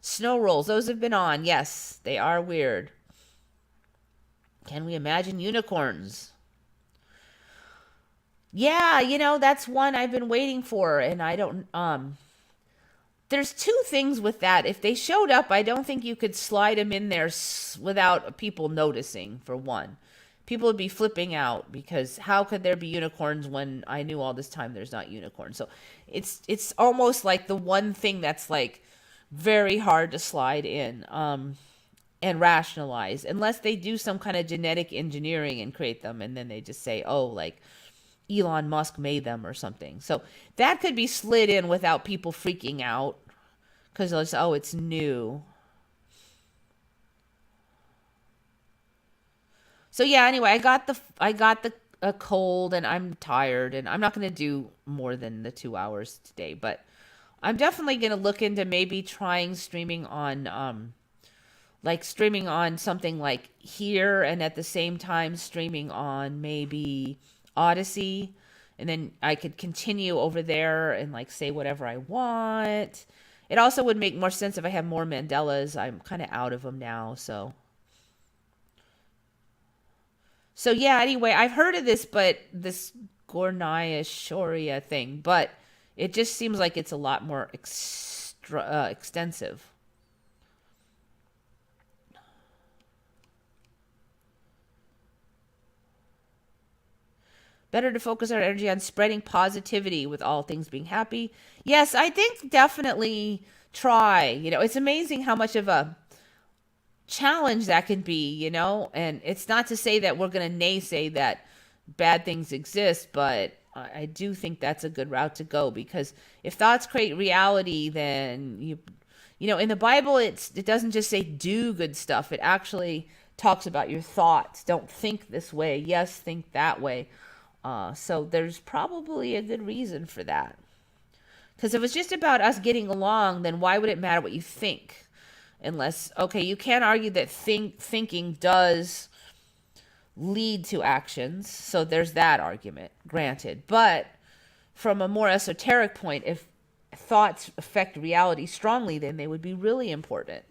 Snow rolls, those have been on. Yes, they are weird. Can we imagine unicorns? Yeah, that's one I've been waiting for, and I don't there's two things with that. If they showed up, I don't think you could slide them in there without people noticing, for one. People would be flipping out because how could there be unicorns when I knew all this time there's not unicorns? So it's almost like the one thing that's like very hard to slide in and rationalize, unless they do some kind of genetic engineering and create them, and then they just say, oh, like Elon Musk made them or something. So that could be slid in without people freaking out because they'll just, oh, it's new. So yeah, anyway, I got the a cold and I'm tired and I'm not going to do more than the 2 hours today, but I'm definitely going to look into maybe trying streaming on streaming on something like here and at the same time streaming on maybe Odyssey, and then I could continue over there and like say whatever I want. It also would make more sense if I have more Mandelas. I'm kind of out of them now, so yeah, anyway, I've heard of this Gornaya Sharia thing, but it just seems like it's a lot more extensive. Better to focus our energy on spreading positivity with all things being happy. Yes, I think definitely try. It's amazing how much of a challenge that can be, and it's not to say that we're going to naysay that bad things exist, but I do think that's a good route to go, because if thoughts create reality, then in the Bible, it doesn't just say do good stuff. It actually talks about your thoughts. Don't think this way. Yes, think that way. So there's probably a good reason for that. Because if it's just about us getting along, then why would it matter what you think? Unless, okay, you can't argue that thinking does lead to actions. So there's that argument, granted. But from a more esoteric point, if thoughts affect reality strongly, then they would be really important.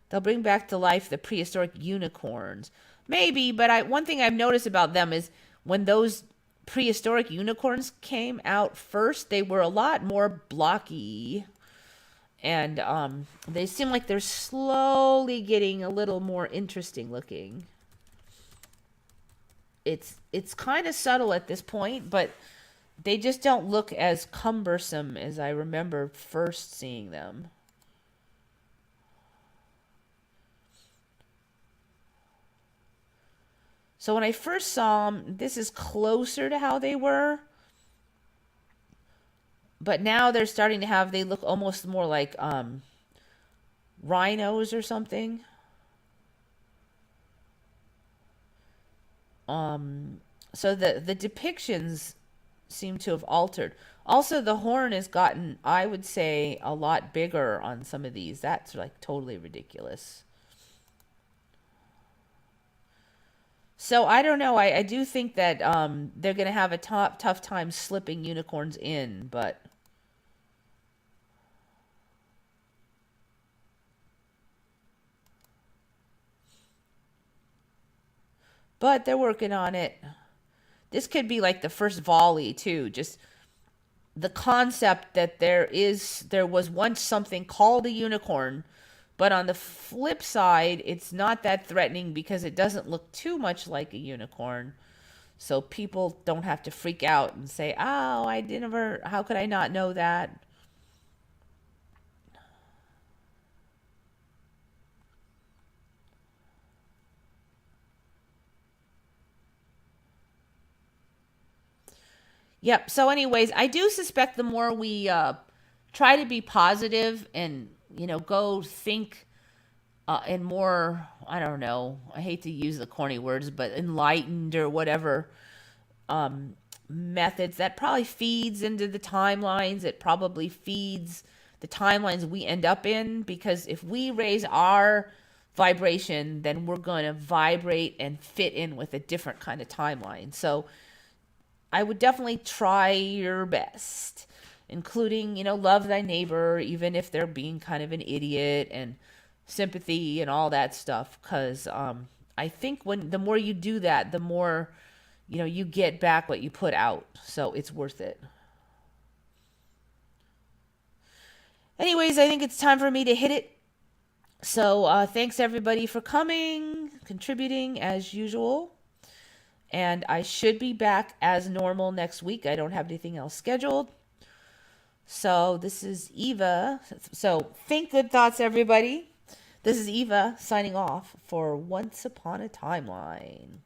They'll bring back to life the prehistoric unicorns. Maybe, but one thing I've noticed about them is when those prehistoric unicorns came out first, they were a lot more blocky. And they seem like they're slowly getting a little more interesting looking. It's kind of subtle at this point, but they just don't look as cumbersome as I remember first seeing them. So when I first saw them, this is closer to how they were. But now they're starting to they look almost more like rhinos or something. So the depictions seem to have altered. Also, the horn has gotten, I would say, a lot bigger on some of these. That's like totally ridiculous. So I don't know. I do think that they're going to have a tough time slipping unicorns in, but they're working on it. This could be like the first volley too. Just the concept that there was once something called a unicorn. But on the flip side, it's not that threatening because it doesn't look too much like a unicorn. So people don't have to freak out and say, oh, how could I not know that? Yep. So anyways, I do suspect the more we try to be positive and go think in more, I don't know, I hate to use the corny words, but enlightened or whatever methods, that probably feeds into the timelines. It probably feeds the timelines we end up in, because if we raise our vibration, then we're going to vibrate and fit in with a different kind of timeline. So I would definitely try your best, including, love thy neighbor, even if they're being kind of an idiot, and sympathy and all that stuff. Because I think the more you do that, the more, you get back what you put out. So it's worth it. Anyways, I think it's time for me to hit it. So thanks everybody for coming, contributing as usual. And I should be back as normal next week. I don't have anything else scheduled. So this is Eva. So think good thoughts, everybody. This is Eva signing off for Once Upon a Timeline.